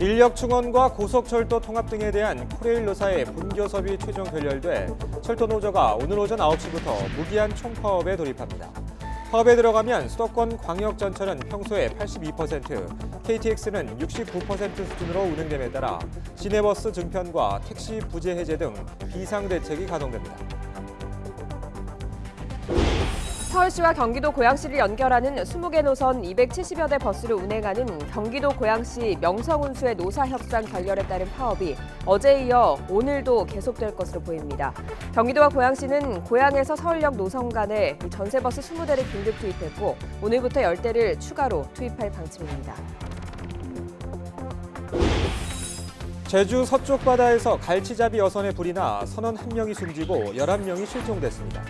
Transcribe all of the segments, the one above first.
인력 충원과 고속철도 통합 등에 대한 코레일 노사의 본교섭이 최종 결렬돼 철도 노조가 오늘 오전 9시부터 무기한 총파업에 돌입합니다. 파업에 들어가면 수도권 광역전철은 평소에 82%, KTX는 69% 수준으로 운행됨에 따라 시내버스 증편과 택시 부재 해제 등 비상대책이 가동됩니다. 서울시와 경기도 고양시를 연결하는 20개 노선 270여 대 버스를 운행하는 경기도 고양시 명성운수의 노사협상 결렬에 따른 파업이 어제에 이어 오늘도 계속될 것으로 보입니다. 경기도와 고양시는 고양에서 서울역 노선 간에 전세버스 20대를 긴급 투입했고 오늘부터 10대를 추가로 투입할 방침입니다. 제주 서쪽 바다에서 갈치잡이 여선에 불이 나 선원 1명이 숨지고 11명이 실종됐습니다.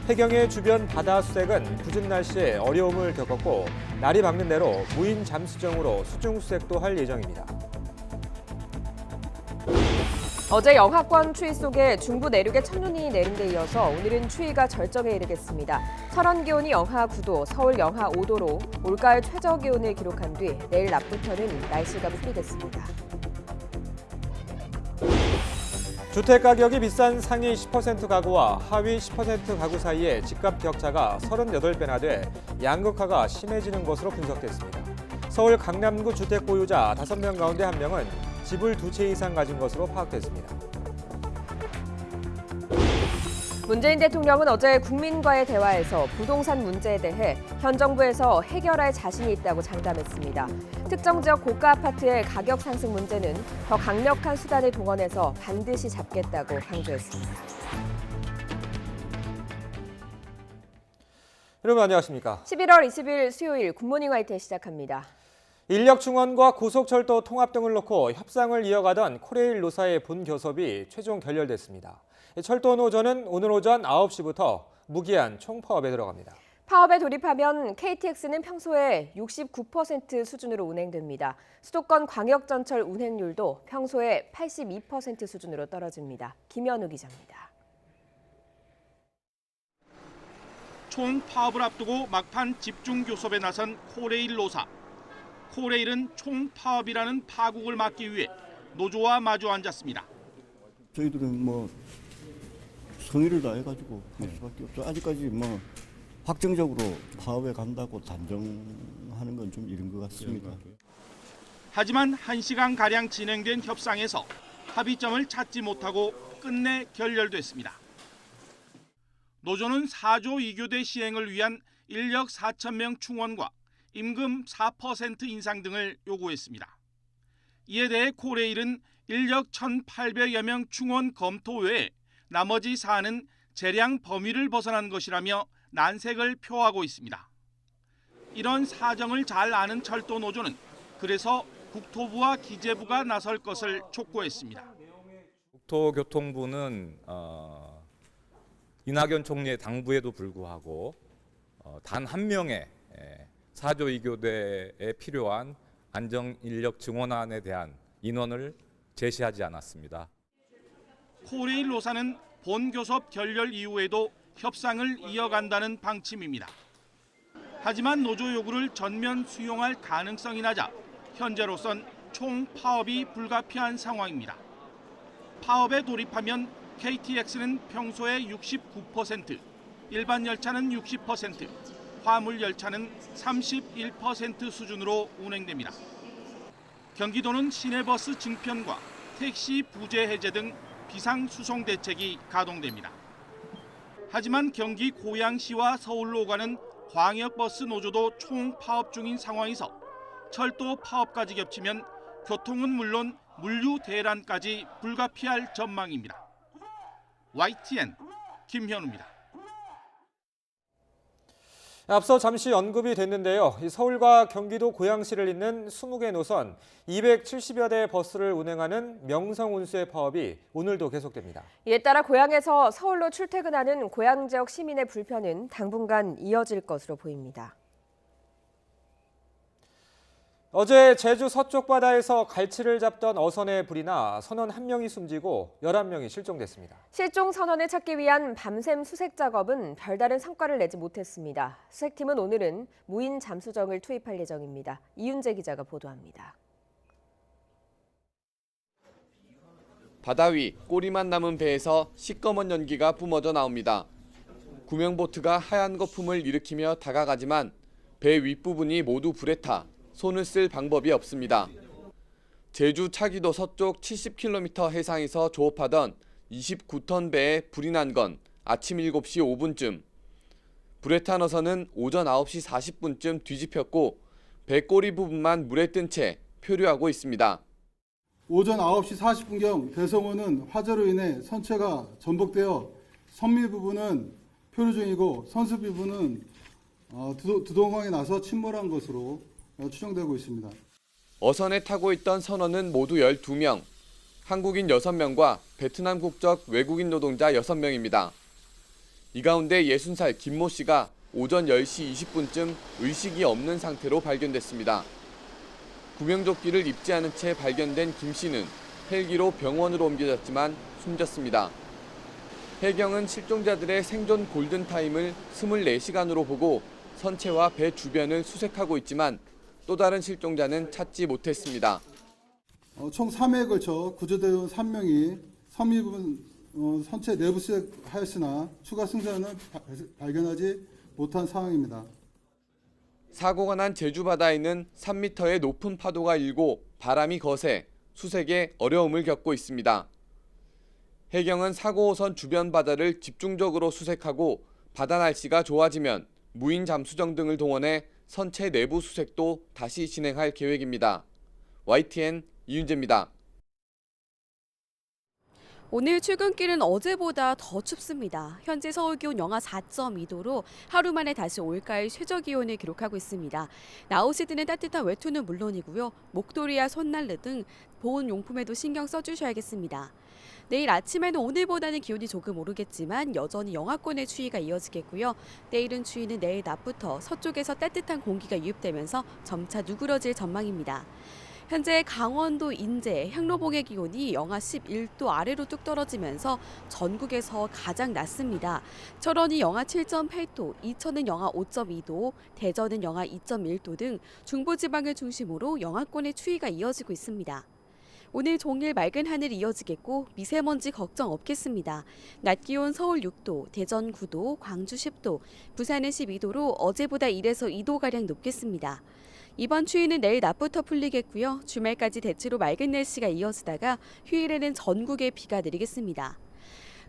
해경의 주변 바다 수색은 궂은 날씨에 어려움을 겪었고 날이 밝는 대로 무인 잠수정으로 수중 수색도 할 예정입니다. 어제 영하권 추위 속에 중부 내륙에 첫눈이 내린 데 이어서 오늘은 추위가 절정에 이르겠습니다. 철원 기온이 영하 9도, 서울 영하 5도로 올가을 최저 기온을 기록한 뒤 내일 낮부터는 날씨가 풀리겠습니다. 주택 가격이 비싼 상위 10% 가구와 하위 10% 가구 사이의 집값 격차가 38배나 돼 양극화가 심해지는 것으로 분석됐습니다. 서울 강남구 주택 보유자 5명 가운데 1명은 집을 2채 이상 가진 것으로 파악됐습니다. 문재인 대통령은 어제 국민과의 대화에서 부동산 문제에 대해 현 정부에서 해결할 자신이 있다고 장담했습니다. 특정 지역 고가 아파트의 가격 상승 문제는 더 강력한 수단을 동원해서 반드시 잡겠다고 강조했습니다. 여러분 안녕하십니까? 11월 20일 수요일 굿모닝 화이트 시작합니다. 인력 충원과 고속철도 통합 등을 놓고 협상을 이어가던 코레일 노사의 본교섭이 최종 결렬됐습니다. 철도 노조는 오늘 오전 9시부터 무기한 총파업에 들어갑니다. 파업에 돌입하면 KTX는 평소에 69% 수준으로 운행됩니다. 수도권 광역전철 운행률도 평소에 82% 수준으로 떨어집니다. 김현우 기자입니다. 총파업을 앞두고 막판 집중교섭에 나선 코레일 노사. 코레일은 총파업이라는 파국을 막기 위해 노조와 마주 앉았습니다. 저희들은 성의를 다해가지고 할 수밖에 없죠. 아직까지 확정적으로 파업에 간다고 단정하는 건 좀 이른 것 같습니다. 하지만 1시간가량 진행된 협상에서 합의점을 찾지 못하고 끝내 결렬됐습니다. 노조는 4조 2교대 시행을 위한 인력 4,000명 충원과 임금 4% 인상 등을 요구했습니다. 이에 대해 코레일은 인력 1,800여 명 충원 검토 외에 나머지 사안은 재량 범위를 벗어난 것이라며 난색을 표하고 있습니다. 이런 사정을 잘 아는 철도 노조는 그래서 국토부와 기재부가 나설 것을 촉구했습니다. 국토교통부는 이낙연 총리의 당부에도 불구하고 단 한 명의 4조 2교대에 필요한 안정인력 증원안에 대한 인원을 제시하지 않았습니다. 코레일 노사는 본교섭 결렬 이후에도 협상을 이어간다는 방침입니다. 하지만 노조 요구를 전면 수용할 가능성이 낮아 현재로선 총파업이 불가피한 상황입니다. 파업에 돌입하면 KTX는 평소에 69%, 일반 열차는 60%, 화물 열차는 31% 수준으로 운행됩니다. 경기도는 시내버스 증편과 택시 부재 해제 등 비상수송 대책이 가동됩니다. 하지만 경기 고양시와 서울로 가는 광역버스 노조도 총파업 중인 상황에서 철도 파업까지 겹치면 교통은 물론 물류 대란까지 불가피할 전망입니다. YTN 김현우입니다. 앞서 잠시 언급이 됐는데요. 서울과 경기도 고양시를 잇는 20개 노선 270여 대 버스를 운행하는 명성운수의 파업이 오늘도 계속됩니다. 이에 따라 고양에서 서울로 출퇴근하는 고양 지역 시민의 불편은 당분간 이어질 것으로 보입니다. 어제 제주 서쪽 바다에서 갈치를 잡던 어선에 불이 나 선원 1명이 숨지고 11명이 실종됐습니다. 실종 선원을 찾기 위한 밤샘 수색 작업은 별다른 성과를 내지 못했습니다. 수색팀은 오늘은 무인 잠수정을 투입할 예정입니다. 이윤재 기자가 보도합니다. 바다 위 꼬리만 남은 배에서 시꺼먼 연기가 뿜어져 나옵니다. 구명보트가 하얀 거품을 일으키며 다가가지만 배 윗부분이 모두 불에 타 손을 쓸 방법이 없습니다. 제주 차기도 서쪽 70km 해상에서 조업하던 29톤 배에 불이 난 건 아침 7시 5분쯤. 불에 탄 어선은 오전 9시 40분쯤 뒤집혔고 배 꼬리 부분만 물에 뜬 채 표류하고 있습니다. 오전 9시 40분경 대성호는 화재로 인해 선체가 전복되어 선미 부분은 표류 중이고 선수 부분은 두동강에 나서 침몰한 것으로 추정되고 있습니다. 어선에 타고 있던 선원은 모두 12명, 한국인 6명과 베트남 국적 외국인 노동자 6명입니다. 이 가운데 60살 김모 씨가 오전 10시 20분쯤 의식이 없는 상태로 발견됐습니다. 구명조끼를 입지 않은 채 발견된 김 씨는 헬기로 병원으로 옮겨졌지만 숨졌습니다. 해경은 실종자들의 생존 골든타임을 24시간으로 보고 선체와 배 주변을 수색하고 있지만 또 다른 실종자는 찾지 못했습니다. 총 3회에 걸쳐 구조대원 3명이 선미 부분 선체 내부 수색하였으나 추가 승선은 발견하지 못한 상황입니다. 사고가 난 제주 바다에는 3m의 높은 파도가 일고 바람이 거세 수색에 어려움을 겪고 있습니다. 해경은 사고호선 주변 바다를 집중적으로 수색하고 바다 날씨가 좋아지면 무인 잠수정 등을 동원해 선체 내부 수색도 다시 진행할 계획입니다. YTN 이윤재입니다. 오늘 출근길은 어제보다 더 춥습니다. 현재 서울 기온 영하 4.2도로 하루 만에 다시 올가을 최저 기온을 기록하고 있습니다. 나옷이 드는 따뜻한 외투는 물론이고요. 목도리와 손난로 등 보온 용품에도 신경 써주셔야겠습니다. 내일 아침에는 오늘보다는 기온이 조금 오르겠지만 여전히 영하권의 추위가 이어지겠고요. 내일은 추위는 내일 낮부터 서쪽에서 따뜻한 공기가 유입되면서 점차 누그러질 전망입니다. 현재 강원도 인제, 향로봉의 기온이 영하 11도 아래로 뚝 떨어지면서 전국에서 가장 낮습니다. 철원이 영하 7.8도, 이천은 영하 5.2도, 대전은 영하 2.1도 등 중부지방을 중심으로 영하권의 추위가 이어지고 있습니다. 오늘 종일 맑은 하늘이 이어지겠고 미세먼지 걱정 없겠습니다. 낮 기온 서울 6도, 대전 9도, 광주 10도, 부산은 12도로 어제보다 1에서 2도가량 높겠습니다. 이번 추위는 내일 낮부터 풀리겠고요. 주말까지 대체로 맑은 날씨가 이어지다가 휴일에는 전국에 비가 내리겠습니다.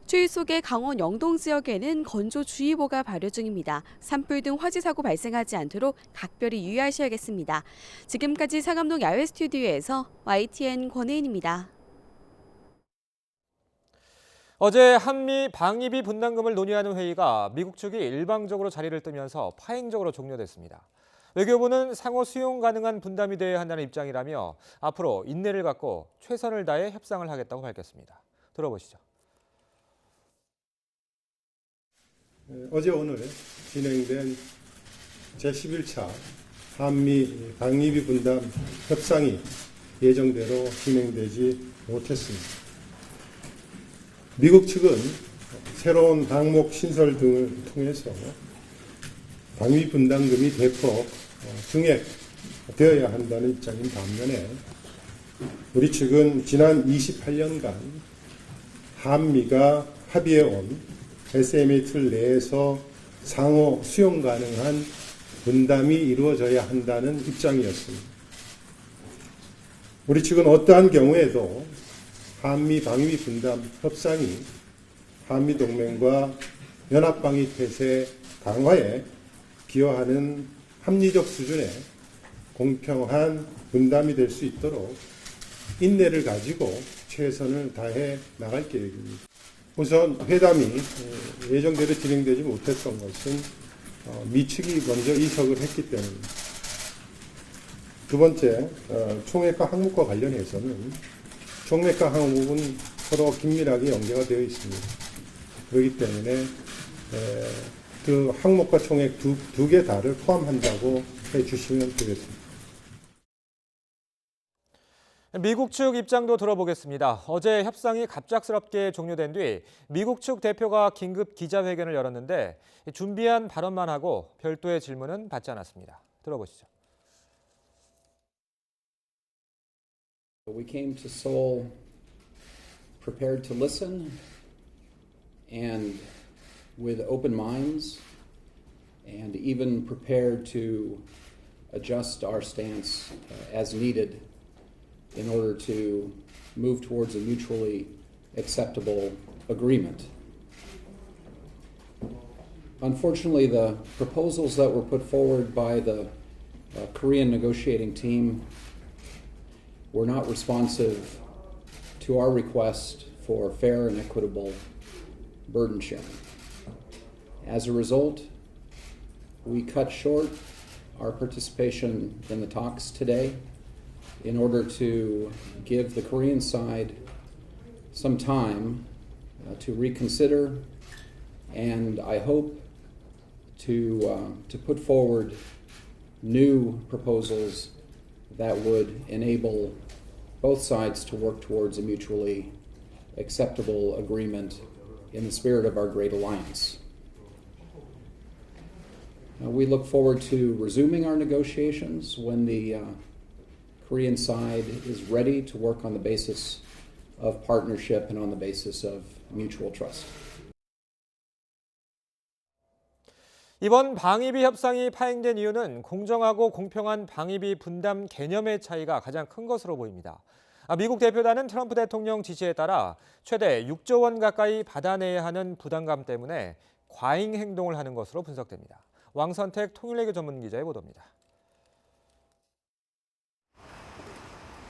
추위 속에 강원 영동 지역에는 건조주의보가 발효 중입니다. 산불 등 화재 사고 발생하지 않도록 각별히 유의하셔야겠습니다. 지금까지 상암동 야외 스튜디오에서 YTN 권혜인입니다. 어제 한미 방위비 분담금을 논의하는 회의가 미국 측이 일방적으로 자리를 뜨면서 파행적으로 종료됐습니다. 외교부는 상호 수용 가능한 분담이 되어야 한다는 입장이라며 앞으로 인내를 갖고 최선을 다해 협상을 하겠다고 밝혔습니다. 들어보시죠. 어제 오늘 진행된 제11차 한미 방위비 분담 협상이 예정대로 진행되지 못했습니다. 미국 측은 새로운 항목 신설 등을 통해서 방위 분담금이 대폭 증액되어야 한다는 입장인 반면에 우리 측은 지난 28년간 한미가 합의해온 SMA 틀 내에서 상호 수용 가능한 분담이 이루어져야 한다는 입장이었습니다. 우리 측은 어떠한 경우에도 한미 방위 분담 협상이 한미 동맹과 연합방위 태세 강화에 기여하는 합리적 수준의 공평한 분담이 될 수 있도록 인내를 가지고 최선을 다해 나갈 계획입니다. 우선 회담이 예정대로 진행되지 못했던 것은 미 측이 먼저 이석을 했기 때문입니다. 두 번째, 총액과 항목과 관련해서는 총액과 항목은 서로 긴밀하게 연계가 되어 있습니다. 그렇기 때문에 그 항목과 총액 두 개 다를 포함한다고 해주시면 되겠습니다. 미국 측 입장도 들어보겠습니다. 어제 협상이 갑작스럽게 종료된 뒤 미국 측 대표가 긴급 기자회견을 열었는데 준비한 발언만 하고 별도의 질문은 받지 않았습니다. 들어보시죠. We came to Seoul prepared to listen and with open minds and even prepared to adjust our stance as needed in order to move towards a mutually acceptable agreement. Unfortunately, the proposals that were put forward by the Korean negotiating team were not responsive to our request for fair and equitable burden sharing. As a result, we cut short our participation in the talks today in order to give the Korean side some time to reconsider, and I hope to put forward new proposals that would enable both sides to work towards a mutually acceptable agreement in the spirit of our great alliance. We look forward to resuming our negotiations when the Korean side is ready to work on the basis of partnership and on the basis of mutual trust. 이번 방위비 협상이 파행된 이유는 공정하고 공평한 방위비 분담 개념의 차이가 가장 큰 것으로 보입니다. 미국 대표단은 트럼프 대통령 지시에 따라 최대 6조 원 가까이 받아내야 하는 부담감 때문에 과잉 행동을 하는 것으로 분석됩니다. 왕선택 통일외교 전문기자의 보도입니다.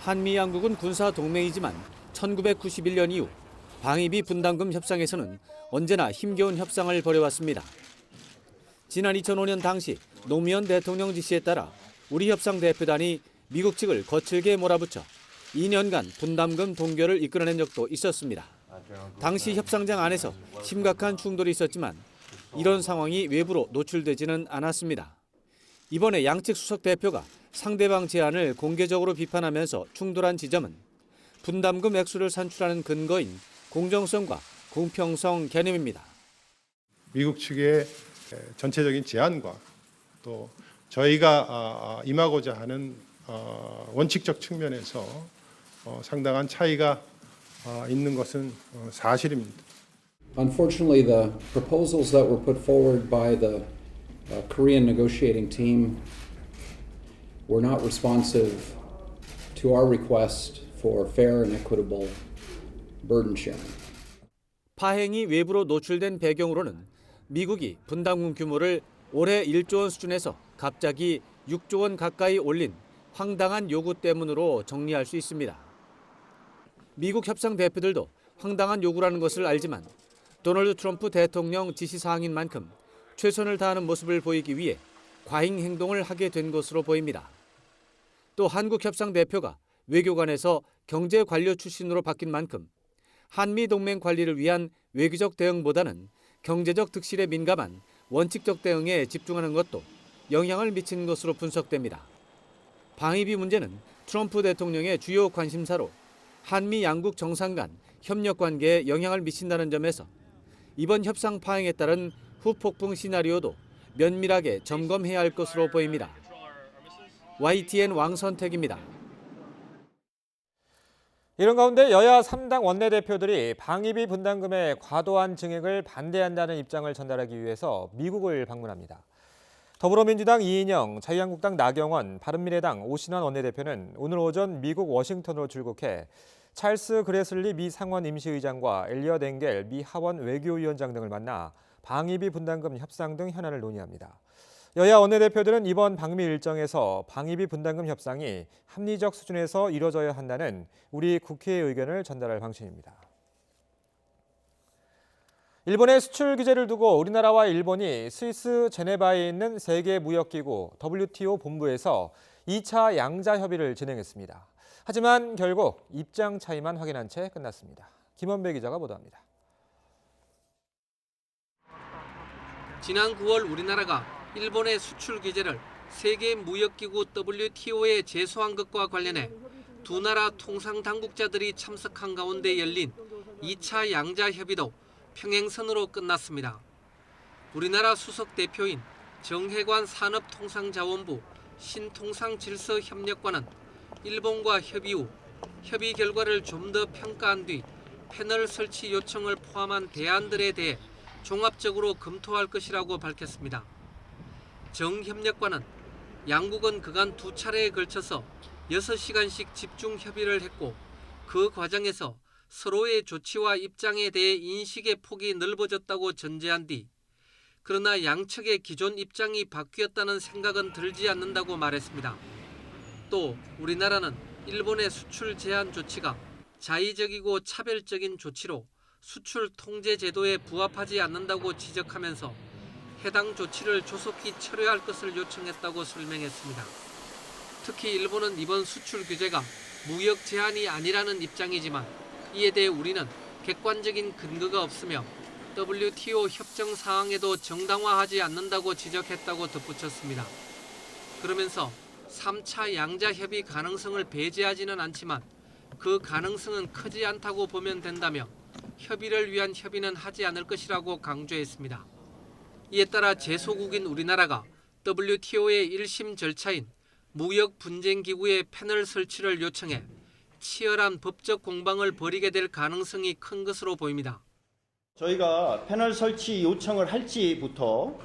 한미 양국은 군사 동맹이지만 1991년 이후 방위비 분담금 협상에서는 언제나 힘겨운 협상을 벌여왔습니다. 지난 2005년 당시 노무현 대통령 지시에 따라 우리 협상 대표단이 미국 측을 거칠게 몰아붙여 2년간 분담금 동결을 이끌어낸 적도 있었습니다. 당시 협상장 안에서 심각한 충돌이 있었지만 이런 상황이 외부로 노출되지는 않았습니다. 이번에 양측 수석 대표가 상대방 제안을 공개적으로 비판하면서 충돌한 지점은 분담금 액수를 산출하는 근거인 공정성과 공평성 개념입니다. 미국 측의 전체적인 제안과 또 저희가 임하고자 하는 원칙적 측면에서 상당한 차이가 있는 것은 사실입니다. Unfortunately, the proposals that were put forward by the Korean negotiating team were not responsive to our request for fair and equitable burden sharing. 파행이 외부로 노출된 배경으로는 미국이 분담금 규모를 올해 1조 원 수준에서 갑자기 6조 원 가까이 올린 황당한 요구 때문으로 정리할 수 있습니다. 미국 협상 대표들도 황당한 요구라는 것을 알지만 도널드 트럼프 대통령 지시사항인 만큼 최선을 다하는 모습을 보이기 위해 과잉 행동을 하게 된 것으로 보입니다. 또 한국 협상 대표가 외교관에서 경제관료 출신으로 바뀐 만큼 한미 동맹 관리를 위한 외교적 대응보다는 경제적 득실에 민감한 원칙적 대응에 집중하는 것도 영향을 미친 것으로 분석됩니다. 방위비 문제는 트럼프 대통령의 주요 관심사로 한미 양국 정상 간 협력 관계에 영향을 미친다는 점에서 이번 협상 파행에 따른 후폭풍 시나리오도 면밀하게 점검해야 할 것으로 보입니다. YTN 왕선택입니다. 이런 가운데 여야 3당 원내대표들이 방위비 분담금의 과도한 증액을 반대한다는 입장을 전달하기 위해서 미국을 방문합니다. 더불어민주당 이인영, 자유한국당 나경원, 바른미래당 오신환 원내대표는 오늘 오전 미국 워싱턴으로 출국해 찰스 그레슬리 미 상원 임시의장과 엘리엇 엥겔 미 하원 외교위원장 등을 만나 방위비 분담금 협상 등 현안을 논의합니다. 여야 원내대표들은 이번 방미 일정에서 방위비 분담금 협상이 합리적 수준에서 이뤄져야 한다는 우리 국회의 의견을 전달할 방침입니다. 일본의 수출 규제를 두고 우리나라와 일본이 스위스 제네바에 있는 세계무역기구 WTO 본부에서 2차 양자 협의를 진행했습니다. 하지만 결국 입장 차이만 확인한 채 끝났습니다. 김원배 기자가 보도합니다. 지난 9월 우리나라가 일본의 수출 규제를 세계무역기구 WTO에 제소한 것과 관련해 두 나라 통상 당국자들이 참석한 가운데 열린 2차 양자 협의도 평행선으로 끝났습니다. 우리나라 수석 대표인 정혜관 산업통상자원부 신통상질서협력관은 일본과 협의 후 협의 결과를 좀 더 평가한 뒤 패널 설치 요청을 포함한 대안들에 대해 종합적으로 검토할 것이라고 밝혔습니다. 정협력과는 양국은 그간 2차례에 걸쳐서 6시간씩 집중 협의를 했고 그 과정에서 서로의 조치와 입장에 대해 인식의 폭이 넓어졌다고 전제한 뒤 그러나 양측의 기존 입장이 바뀌었다는 생각은 들지 않는다고 말했습니다. 또 우리나라는 일본의 수출 제한 조치가 자의적이고 차별적인 조치로 수출 통제 제도에 부합하지 않는다고 지적하면서 해당 조치를 조속히 철회할 것을 요청했다고 설명했습니다. 특히 일본은 이번 수출 규제가 무역 제한이 아니라는 입장이지만 이에 대해 우리는 객관적인 근거가 없으며 WTO 협정 사항에도 정당화하지 않는다고 지적했다고 덧붙였습니다. 그러면서 3차 양자 협의 가능성을 배제하지는 않지만 그 가능성은 크지 않다고 보면 된다며 협의를 위한 협의는 하지 않을 것이라고 강조했습니다. 이에 따라 제소국인 우리나라가 WTO의 1심 절차인 무역분쟁기구의 패널 설치를 요청해 치열한 법적 공방을 벌이게 될 가능성이 큰 것으로 보입니다. 저희가 패널 설치 요청을 할지부터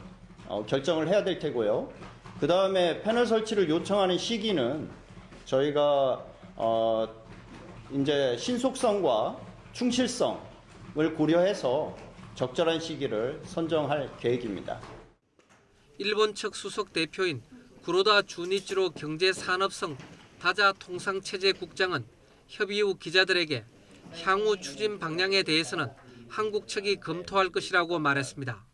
결정을 해야 될 테고요. 그 다음에 패널 설치를 요청하는 시기는 저희가 이제 신속성과 충실성을 고려해서 적절한 시기를 선정할 계획입니다. 일본 측 수석 대표인 구로다 주니치로 경제산업성 다자통상체제국장은 협의 후 기자들에게 향후 추진 방향에 대해서는 한국 측이 검토할 것이라고 말했습니다.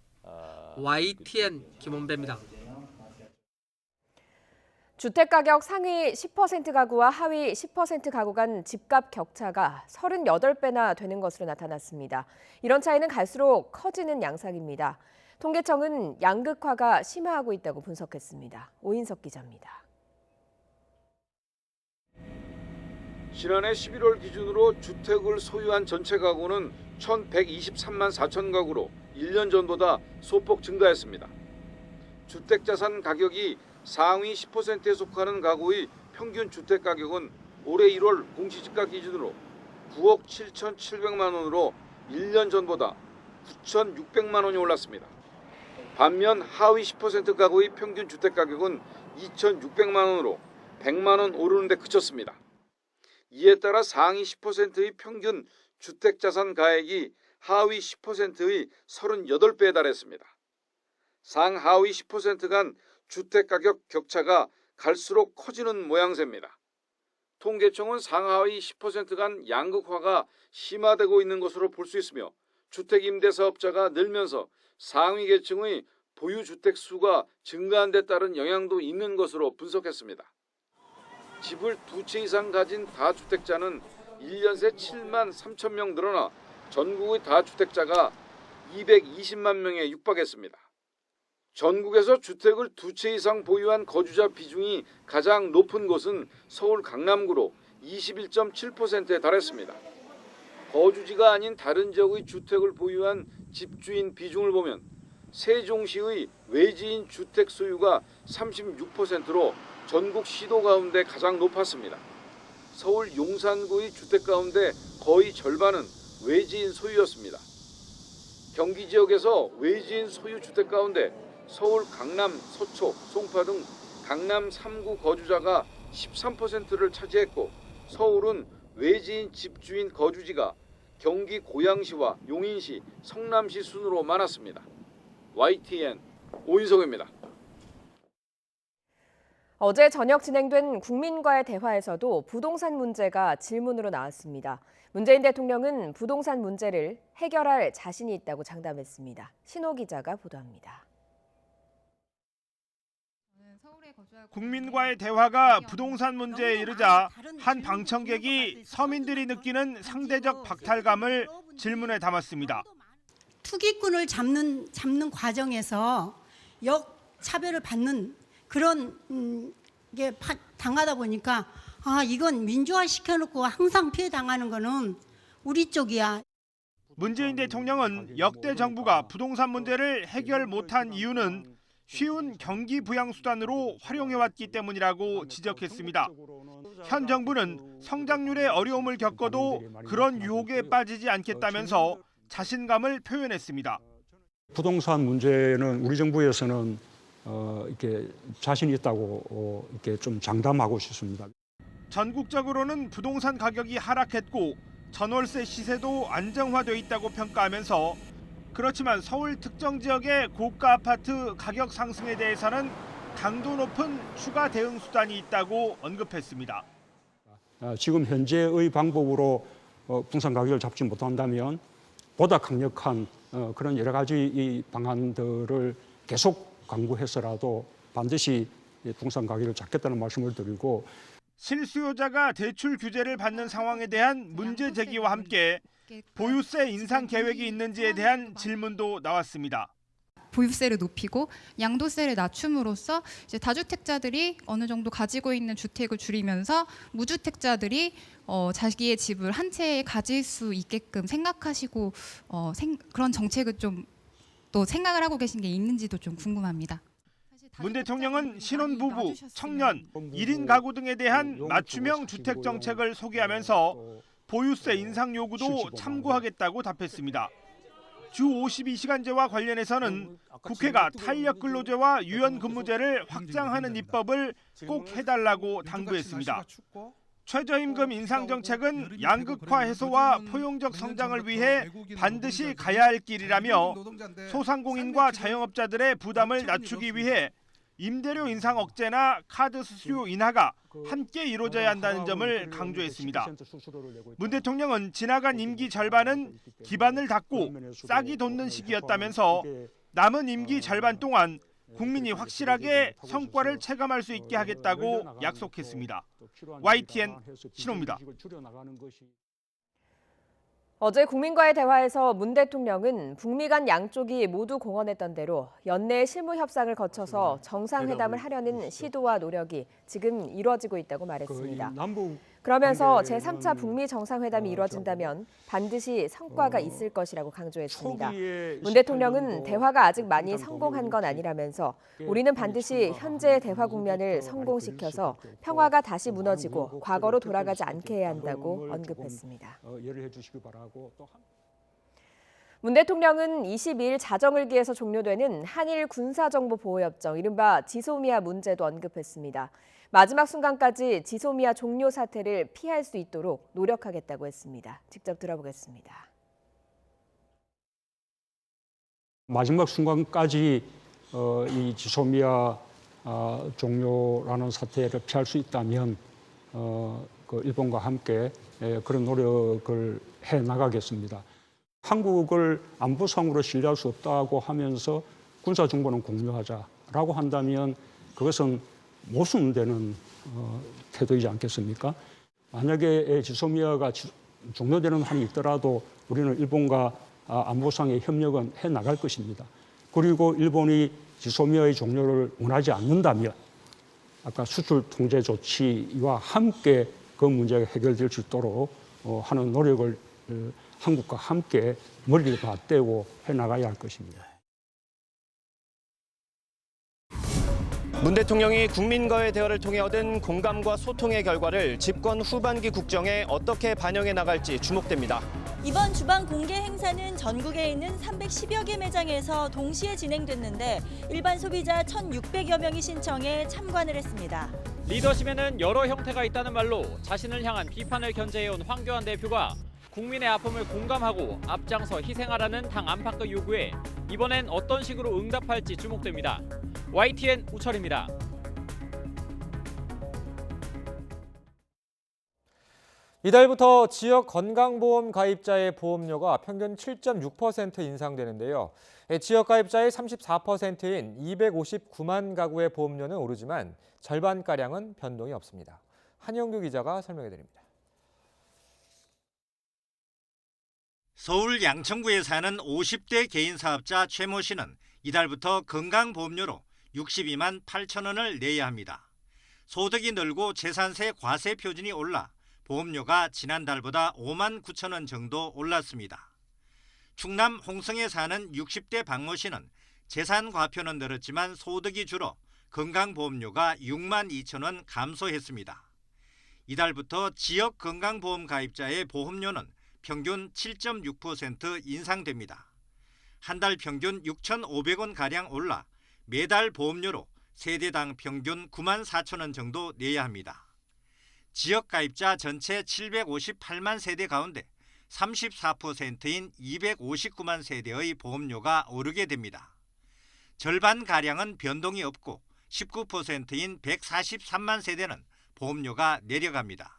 YTN 김원배입니다. 주택가격 상위 10% 가구와 하위 10% 가구 간 집값 격차가 38배나 되는 것으로 나타났습니다. 이런 차이는 갈수록 커지는 양상입니다. 통계청은 양극화가 심화하고 있다고 분석했습니다. 오인석 기자입니다. 지난해 11월 기준으로 주택을 소유한 전체 가구는 1,123만 4천 가구로 1년 전보다 소폭 증가했습니다. 주택자산 가격이 상위 10%에 속하는 가구의 평균 주택가격은 올해 1월 공시지가 기준으로 9억 7,700만 원으로 1년 전보다 9,600만 원이 올랐습니다. 반면 하위 10% 가구의 평균 주택가격은 2,600만 원으로 100만 원 오르는 데 그쳤습니다. 이에 따라 상위 10%의 평균 주택자산 가액이 하위 10%의 38배에 달했습니다. 상하위 10% 간 주택가격 격차가 갈수록 커지는 모양새입니다. 통계청은 상하위 10% 간 양극화가 심화되고 있는 것으로 볼 수 있으며 주택임대사업자가 늘면서 상위 계층의 보유주택 수가 증가한 데 따른 영향도 있는 것으로 분석했습니다. 집을 2채 이상 가진 다주택자는 1년 새 7만 3천 명 늘어나 전국의 다주택자가 220만 명에 육박했습니다. 전국에서 주택을 2채 이상 보유한 거주자 비중이 가장 높은 곳은 서울 강남구로 21.7%에 달했습니다. 거주지가 아닌 다른 지역의 주택을 보유한 집주인 비중을 보면 세종시의 외지인 주택 소유가 36%로 전국 시도 가운데 가장 높았습니다. 서울 용산구의 주택 가운데 거의 절반은 외지인 소유였습니다. 경기 지역에서 외지인 소유 주택 가운데 서울 강남, 서초, 송파 등 강남 3구 거주자가 13%를 차지했고 서울은 외지인 집주인 거주지가 경기 고양시와 용인시, 성남시 순으로 많았습니다. YTN 오인석입니다. 어제 저녁 진행된 국민과의 대화에서도 부동산 문제가 질문으로 나왔습니다. 문재인 대통령은 부동산 문제를 해결할 자신이 있다고 장담했습니다. 신호 기자가 보도합니다. 국민과의 대화가 부동산 문제에 이르자 한 방청객이 서민들이 느끼는 상대적 박탈감을 질문에 담았습니다. 투기꾼을 잡는 과정에서 역차별을 받는 그런 게 당하다 보니까 이건 민주화 시켜놓고 항상 피해 당하는 거는 우리 쪽이야. 문재인 대통령은 역대 정부가 부동산 문제를 해결 못한 이유는 쉬운 경기 부양 수단으로 활용해왔기 때문이라고 지적했습니다. 현 정부는 성장률에 어려움을 겪어도 그런 유혹에 빠지지 않겠다면서 자신감을 표현했습니다. 부동산 문제는 우리 정부에서는 이렇게 자신 있다고 이렇게 좀 장담하고 싶습니다. 전국적으로는 부동산 가격이 하락했고 전월세 시세도 안정화돼 있다고 평가하면서 그렇지만 서울 특정 지역의 고가 아파트 가격 상승에 대해서는 강도 높은 추가 대응 수단이 있다고 언급했습니다. 지금 현재의 방법으로 부동산 가격을 잡지 못한다면 보다 강력한 그런 여러 가지 이 방안들을 계속 강구해서라도 반드시 부동산 가격을 잡겠다는 말씀을 드리고, 실수요자가 대출 규제를 받는 상황에 대한 문제 제기와 함께 보유세 인상 계획이 있는지에 대한 질문도 나왔습니다. 보유세를 높이고 양도세를 낮춤으로써 이제 다주택자들이 어느 정도 가지고 있는 주택을 줄이면서 무주택자들이 자기의 집을 한 채 가질 수 있게끔 생각하시고 그런 정책을 좀 또 생각을 하고 계신 게 있는지도 좀 궁금합니다. 문 대통령은 신혼부부, 청년, 1인 가구 등에 대한 맞춤형 주택 정책을 소개하면서 보유세 인상 요구도 참고하겠다고 답했습니다. 주 52시간제와 관련해서는 국회가 탄력근로제와 유연근무제를 확장하는 입법을 꼭 해달라고 당부했습니다. 최저임금 인상 정책은 양극화 해소와 포용적 성장을 위해 반드시 가야 할 길이라며 소상공인과 자영업자들의 부담을 낮추기 위해 임대료 인상 억제나 카드 수수료 인하가 함께 이루어져야 한다는 점을 강조했습니다. 문 대통령은 지나간 임기 절반은 기반을 닦고 싹이 돋는 시기였다면서 남은 임기 절반 동안 국민이 확실하게 성과를 체감할 수 있게 하겠다고 약속했습니다. YTN 신호입니다. 어제 국민과의 대화에서 문 대통령은 북미 간 양쪽이 모두 공언했던 대로 연내 실무 협상을 거쳐서 정상회담을 하려는 시도와 노력이 지금 이루어지고 있다고 말했습니다. 그러면서 제3차 북미 정상회담이 이루어진다면 반드시 성과가 있을 것이라고 강조했습니다. 문 대통령은 대화가 아직 많이 성공한 건 아니라면서 우리는 반드시 현재 대화 국면을 성공시켜서 평화가 다시 무너지고 과거로 돌아가지 않게 해야 한다고 언급했습니다. 문 대통령은 22일 자정을기에서 종료되는 한일 군사정보보호협정, 이른바 지소미아 문제도 언급했습니다. 마지막 순간까지 지소미아 종료 사태를 피할 수 있도록 노력하겠다고 했습니다. 직접 들어보겠습니다. 마지막 순간까지 이 지소미아 종료라는 사태를 피할 수 있다면 그 일본과 함께 그런 노력을 해 나가겠습니다. 한국을 안보상으로 신뢰할 수 없다고 하면서 군사정보는 공유하자라고 한다면 그것은 모순되는 태도이지 않겠습니까? 만약에 지소미아가 종료되는 한이 있더라도 우리는 일본과 안보상의 협력은 해 나갈 것입니다. 그리고 일본이 지소미아의 종료를 원하지 않는다면 아까 수출 통제 조치와 함께 그 문제가 해결될 수 있도록 하는 노력을 한국과 함께 머리를 맞대고 해나가야 할 것입니다. 문 대통령이 국민과의 대화를 통해 얻은 공감과 소통의 결과를 집권 후반기 국정에 어떻게 반영해 나갈지 주목됩니다. 이번 주방 공개 행사는 전국에 있는 310여 개 매장에서 동시에 진행됐는데 일반 소비자 1,600여 명이 신청해 참관을 했습니다. 리더십에는 여러 형태가 있다는 말로 자신을 향한 비판을 견제해온 황교안 대표가 국민의 아픔을 공감하고 앞장서 희생하라는 당 안팎의 요구에 이번엔 어떤 식으로 응답할지 주목됩니다. YTN 우철입니다. 이달부터 지역 건강보험 가입자의 보험료가 평균 7.6% 인상되는데요. 지역 가입자의 34%인 259만 가구의 보험료는 오르지만 절반가량은 변동이 없습니다. 한영규 기자가 설명해 드립니다. 서울 양천구에 사는 50대 개인 사업자 최모 씨는 이달부터 건강보험료로 62만 8천 원을 내야 합니다. 소득이 늘고 재산세 과세 표준이 올라 보험료가 지난달보다 5만 9천 원 정도 올랐습니다. 충남 홍성에 사는 60대 박모 씨는 재산 과표는 늘었지만 소득이 줄어 건강보험료가 6만 2천 원 감소했습니다. 이달부터 지역 건강보험 가입자의 보험료는 평균 7.6% 인상됩니다. 한 달 평균 6,500원가량 올라 매달 보험료로 세대당 평균 94,000원 정도 내야 합니다. 지역 가입자 전체 758만 세대 가운데 34%인 259만 세대의 보험료가 오르게 됩니다. 절반가량은 변동이 없고 19%인 143만 세대는 보험료가 내려갑니다.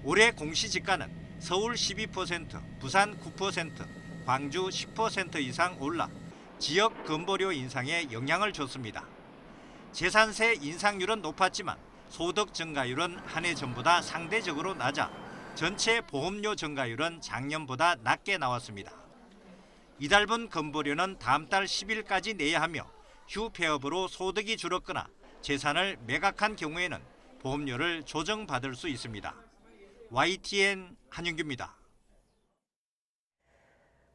올해 공시지가는 서울 12%, 부산 9%, 광주 10% 이상 올라 지역 건보료 인상에 영향을 줬습니다. 재산세 인상률은 높았지만 소득 증가율은 한 해 전보다 상대적으로 낮아 전체 보험료 증가율은 작년보다 낮게 나왔습니다. 이달분 건보료는 다음 달 10일까지 내야 하며 휴폐업으로 소득이 줄었거나 재산을 매각한 경우에는 보험료를 조정받을 수 있습니다. YTN 한윤규입니다.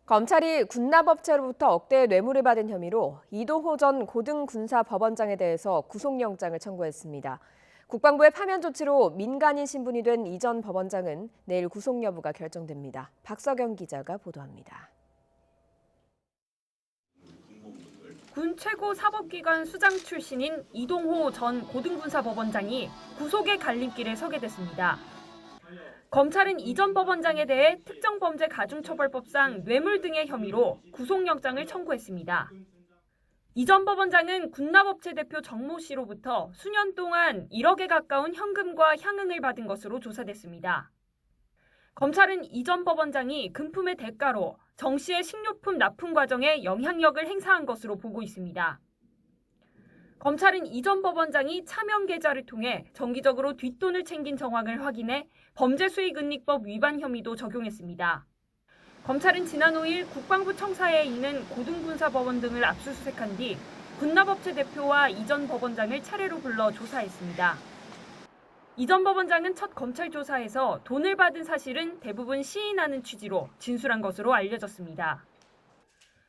검찰이 군납업체로부터 억대의 뇌물을 받은 혐의로 이도호 전 고등군사법원장에 대해서 구속영장을 청구했습니다. 국방부의 파면 조치로 민간인 신분이 된 이 전 법원장은 내일 구속 여부가 결정됩니다. 박석영 기자가 보도합니다. 군 최고 사법기관 수장 출신인 이동호 전 고등군사법원장이 구속의 갈림길에 서게 됐습니다. 검찰은 이 전 법원장에 대해 특정범죄가중처벌법상 뇌물 등의 혐의로 구속영장을 청구했습니다. 이 전 법원장은 군납업체 대표 정모 씨로부터 수년 동안 1억에 가까운 현금과 향응을 받은 것으로 조사됐습니다. 검찰은 이 전 법원장이 금품의 대가로 정 씨의 식료품 납품 과정에 영향력을 행사한 것으로 보고 있습니다. 검찰은 이 전 법원장이 차명 계좌를 통해 정기적으로 뒷돈을 챙긴 정황을 확인해 범죄수익은닉법 위반 혐의도 적용했습니다. 검찰은 지난 5일 국방부 청사에 있는 고등군사법원 등을 압수수색한 뒤 군납업체 대표와 이 전 법원장을 차례로 불러 조사했습니다. 이 전 법원장은 첫 검찰 조사에서 돈을 받은 사실은 대부분 시인하는 취지로 진술한 것으로 알려졌습니다.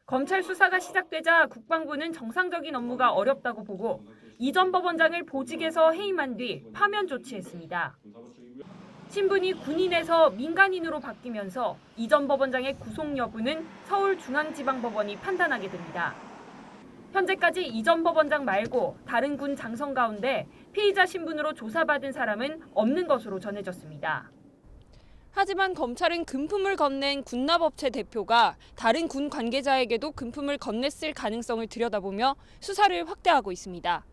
검찰 수사가 시작되자 국방부는 정상적인 업무가 어렵다고 보고 이 전 법원장을 보직에서 해임한 뒤 파면 조치했습니다. 신분이 군인에서 민간인으로 바뀌면서 이 전 법원장의 구속 여부는 서울중앙지방법원이 판단하게 됩니다. 현재까지 이 전 법원장 말고 다른 군 장성 가운데 피의자 신분으로 조사받은 사람은 없는 것으로 전해졌습니다. 하지만 검찰은 금품을 건넨 군납업체 대표가 다른 군 관계자에게도 금품을 건넸을 가능성을 들여다보며 수사를 확대하고 있습니다.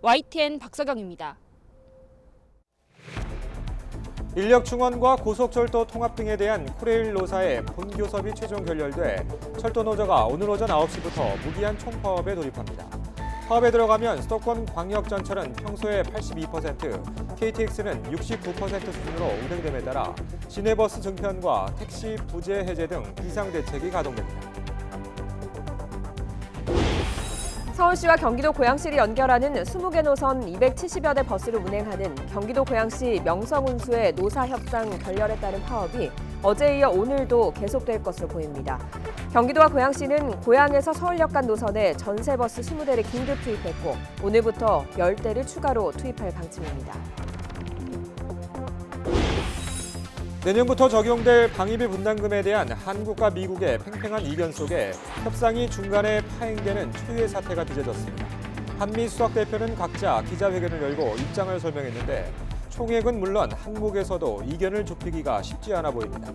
YTN 박서경입니다. 인력 충원과 고속철도 통합 등에 대한 코레일 노사의 본교섭이 최종 결렬돼 철도노조가 오늘 오전 9시부터 무기한 총파업에 돌입합니다. 파업에 들어가면 수도권 광역전철은 평소의 82%, KTX는 69% 수준으로 운행됨에 따라 시내버스 증편과 택시 부재 해제 등 비상대책이 가동됩니다. 서울시와 경기도 고양시를 연결하는 20개 노선 270여 대 버스를 운행하는 경기도 고양시 명성운수의 노사협상 결렬에 따른 파업이 어제에 이어 오늘도 계속될 것으로 보입니다. 경기도와 고양시는 고양에서 서울역 간 노선에 전세버스 20대를 긴급 투입했고 오늘부터 10대를 추가로 투입할 방침입니다. 내년부터 적용될 방위비 분담금에 대한 한국과 미국의 팽팽한 이견 속에 협상이 중간에 파행되는 초유의 사태가 빚어졌습니다. 한미 수석 대표는 각자 기자회견을 열고 입장을 설명했는데 총액은 물론 항목에서도 이견을 좁히기가 쉽지 않아 보입니다.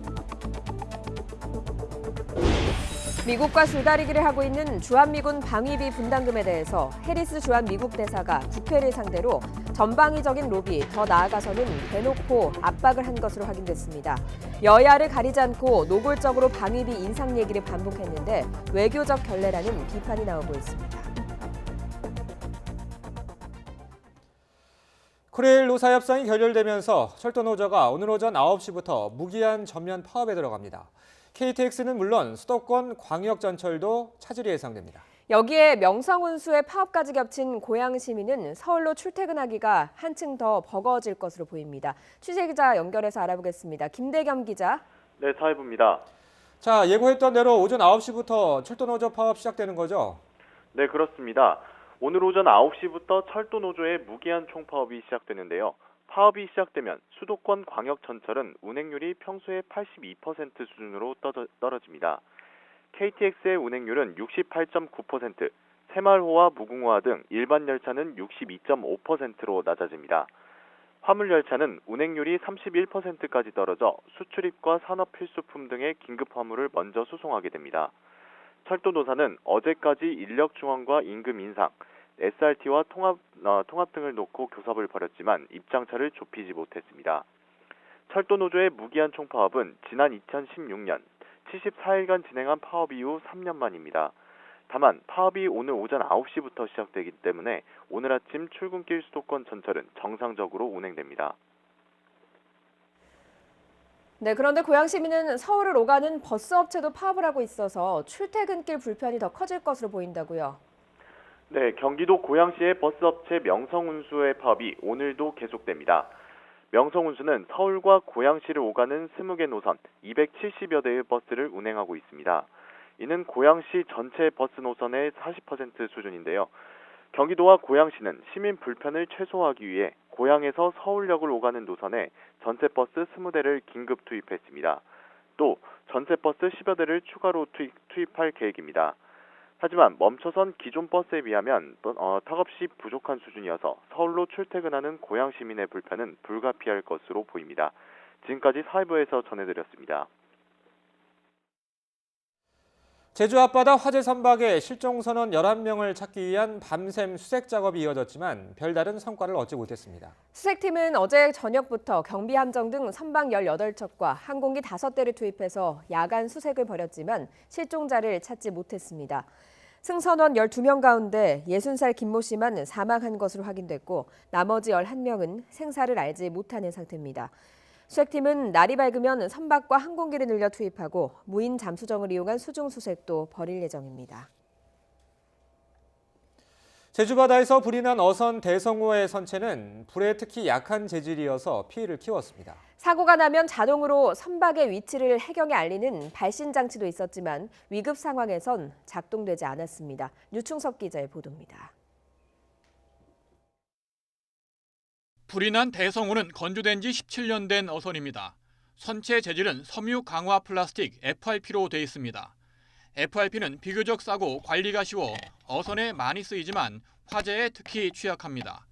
미국과 줄다리기를 하고 있는 주한미군 방위비 분담금에 대해서 해리스 주한미국 대사가 국회를 상대로 전방위적인 로비, 더 나아가서는 대놓고 압박을 한 것으로 확인됐습니다. 여야를 가리지 않고 노골적으로 방위비 인상 얘기를 반복했는데 외교적 결례라는 비판이 나오고 있습니다. 코레일 노사 협상이 결렬되면서 철도노조가 오늘 오전 9시부터 무기한 전면 파업에 들어갑니다. KTX는 물론 수도권 광역전철도 차질이 예상됩니다. 여기에 명성운수의 파업까지 겹친 고양 시민은 서울로 출퇴근하기가 한층 더 버거워질 것으로 보입니다. 취재기자 연결해서 알아보겠습니다. 김대겸 기자. 네, 사회부입니다. 자, 예고했던 대로 오전 9시부터 철도노조 파업 시작되는 거죠? 네, 그렇습니다. 오늘 오전 9시부터 철도노조의 무기한 총파업이 시작되는데요. 파업이 시작되면 수도권 광역전철은 운행률이 평소의 82% 수준으로 떨어집니다. KTX의 운행률은 68.9%, 새마을호와 무궁화 등 일반 열차는 62.5%로 낮아집니다. 화물열차는 운행률이 31%까지 떨어져 수출입과 산업 필수품 등의 긴급 화물을 먼저 수송하게 됩니다. 철도노사는 어제까지 인력 중원과 임금 인상, SRT와 통합 등을 놓고 교섭을 벌였지만 입장차를 좁히지 못했습니다. 철도노조의 무기한 총파업은 지난 2016년 74일간 진행한 파업 이후 3년 만입니다. 다만 파업이 오늘 오전 9시부터 시작되기 때문에 오늘 아침 출근길 수도권 전철은 정상적으로 운행됩니다. 네, 그런데 고양시민은 서울을 오가는 버스 업체도 파업을 하고 있어서 출퇴근길 불편이 더 커질 것으로 보인다고요. 네, 경기도 고양시의 버스업체 명성운수의 파업이 오늘도 계속됩니다. 명성운수는 서울과 고양시를 오가는 20개 노선 270여 대의 버스를 운행하고 있습니다. 이는 고양시 전체 버스 노선의 40% 수준인데요. 경기도와 고양시는 시민 불편을 최소화하기 위해 고양에서 서울역을 오가는 노선에 전세버스 20대를 긴급 투입했습니다. 또 전세버스 10여 대를 추가로 투입할 계획입니다. 하지만 멈춰선 기존 버스에 비하면 턱없이 부족한 수준이어서 서울로 출퇴근하는 고양 시민의 불편은 불가피할 것으로 보입니다. 지금까지 사회부에서 전해드렸습니다. 제주 앞바다 화재 선박의 실종 선원 11명을 찾기 위한 밤샘 수색 작업이 이어졌지만 별다른 성과를 얻지 못했습니다. 수색팀은 어제 저녁부터 경비 함정 등 선박 18척과 항공기 5대를 투입해서 야간 수색을 벌였지만 실종자를 찾지 못했습니다. 승선원 12명 가운데 60살 김모 씨만 사망한 것으로 확인됐고 나머지 11명은 생사를 알지 못하는 상태입니다. 수색팀은 날이 밝으면 선박과 항공기를 늘려 투입하고 무인 잠수정을 이용한 수중 수색도 벌일 예정입니다. 제주 바다에서 불이 난 어선 대성호의 선체는 불에 특히 약한 재질이어서 피해를 키웠습니다. 사고가 나면 자동으로 선박의 위치를 해경에 알리는 발신 장치도 있었지만 위급 상황에선 작동되지 않았습니다. 유충석 기자의 보도입니다. 불이 난 대성호는 건조된 지 17년 된 어선입니다. 선체 재질은 섬유 강화 플라스틱 FRP로 돼 있습니다. FRP는 비교적 싸고 관리가 쉬워 어선에 많이 쓰이지만 화재에 특히 취약합니다.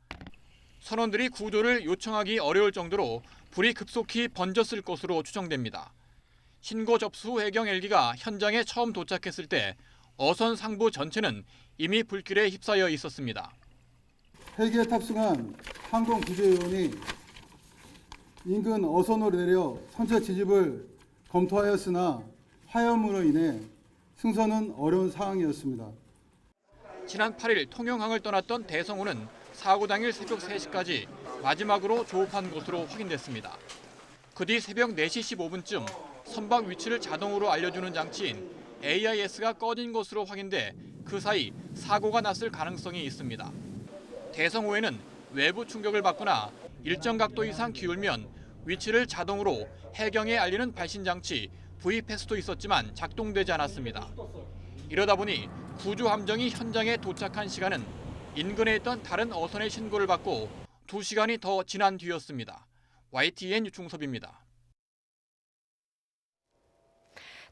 선원들이 구조를 요청하기 어려울 정도로 불이 급속히 번졌을 것으로 추정됩니다. 신고 접수 후 해경 헬기가 현장에 처음 도착했을 때 어선 상부 전체는 이미 불길에 휩싸여 있었습니다. 헬기에 탑승한 항공구조요원이 인근 어선으로 내려 선체 지집을 검토하였으나 화염으로 인해 승선은 어려운 상황이었습니다. 지난 8일 통영항을 떠났던 대성호는 사고 당일 새벽 3시까지 마지막으로 조업한 것으로 확인됐습니다. 그 뒤 새벽 4시 15분쯤 선박 위치를 자동으로 알려주는 장치인 AIS가 꺼진 것으로 확인돼 그 사이 사고가 났을 가능성이 있습니다. 대성호에는 외부 충격을 받거나 일정 각도 이상 기울면 위치를 자동으로 해경에 알리는 발신 장치 VPS도 있었지만 작동되지 않았습니다. 이러다 보니 구조 함정이 현장에 도착한 시간은 인근에 있던 다른 어선의 신고를 받고 2시간이 더 지난 뒤였습니다. YTN 유충섭입니다.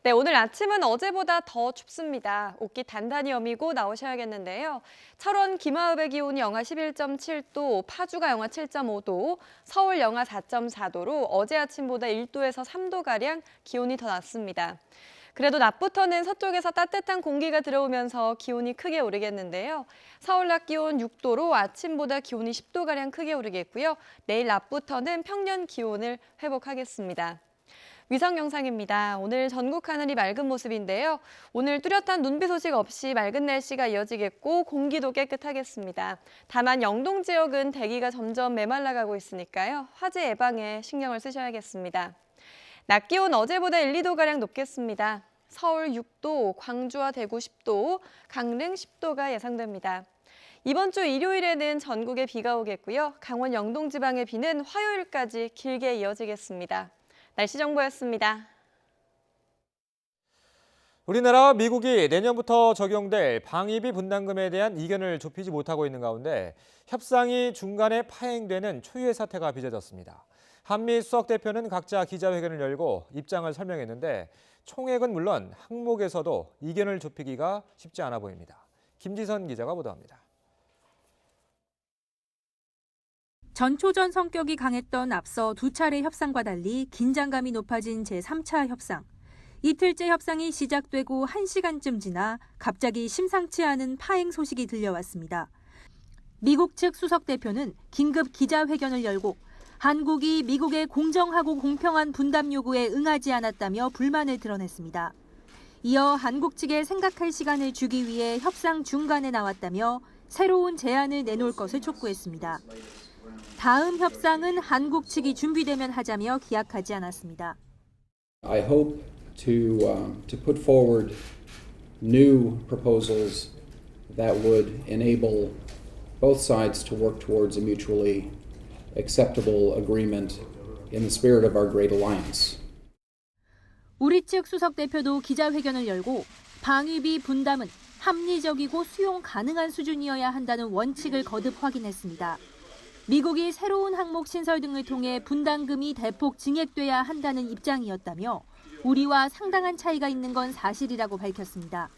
네, 오늘 아침은 어제보다 더 춥습니다. 옷깃 단단히 여미고 나오셔야겠는데요. 철원 김하읍의 기온이 영하 11.7도, 파주가 영하 7.5도, 서울 영하 4.4도로 어제 아침보다 1도에서 3도가량 기온이 더 낮습니다. 그래도 낮부터는 서쪽에서 따뜻한 공기가 들어오면서 기온이 크게 오르겠는데요. 서울 낮 기온 6도로 아침보다 기온이 10도가량 크게 오르겠고요. 내일 낮부터는 평년 기온을 회복하겠습니다. 위성 영상입니다. 오늘 전국 하늘이 맑은 모습인데요. 오늘 뚜렷한 눈비 소식 없이 맑은 날씨가 이어지겠고 공기도 깨끗하겠습니다. 다만 영동 지역은 대기가 점점 메말라가고 있으니까요. 화재 예방에 신경을 쓰셔야겠습니다. 낮 기온 어제보다 1, 2도가량 높겠습니다. 서울 6도, 광주와 대구 10도, 강릉 10도가 예상됩니다. 이번 주 일요일에는 전국에 비가 오겠고요. 강원 영동 지방의 비는 화요일까지 길게 이어지겠습니다. 날씨 정보였습니다. 우리나라와 미국이 내년부터 적용될 방위비 분담금에 대한 이견을 좁히지 못하고 있는 가운데 협상이 중간에 파행되는 초유의 사태가 빚어졌습니다. 한미 수석 대표는 각자 기자회견을 열고 입장을 설명했는데 총액은 물론 항목에서도 이견을 좁히기가 쉽지 않아 보입니다. 김지선 기자가 보도합니다. 전초전 성격이 강했던 앞서 두 차례 협상과 달리 긴장감이 높아진 제3차 협상. 이틀째 협상이 시작되고 1시간쯤 지나 갑자기 심상치 않은 파행 소식이 들려왔습니다. 미국 측 수석 대표는 긴급 기자회견을 열고 한국이 미국의 공정하고 공평한 분담 요구에 응하지 않았다며 불만을 드러냈습니다. 이어 한국 측에 생각할 시간을 주기 위해 협상 중간에 나왔다며 새로운 제안을 내놓을 것을 촉구했습니다. 다음 협상은 한국 측이 준비되면 하자며 기약하지 않았습니다. I hope to put forward new proposals that would enable both sides to work towards a mutually acceptable agreement in the spirit of our great alliance. 우리 측 수석 대표도 기자회견을 열고 방위비 분담은 합리적이고 수용 가능한 수준이어야 한다는 원칙을 거듭 확인했습니다. 미국이 새로운 항목 신설 등을 통해 분담금이 대폭 증액돼야 한다는 입장이었다며 우리와 상당한 차이가 있는 건 사실이라고 밝혔습니다.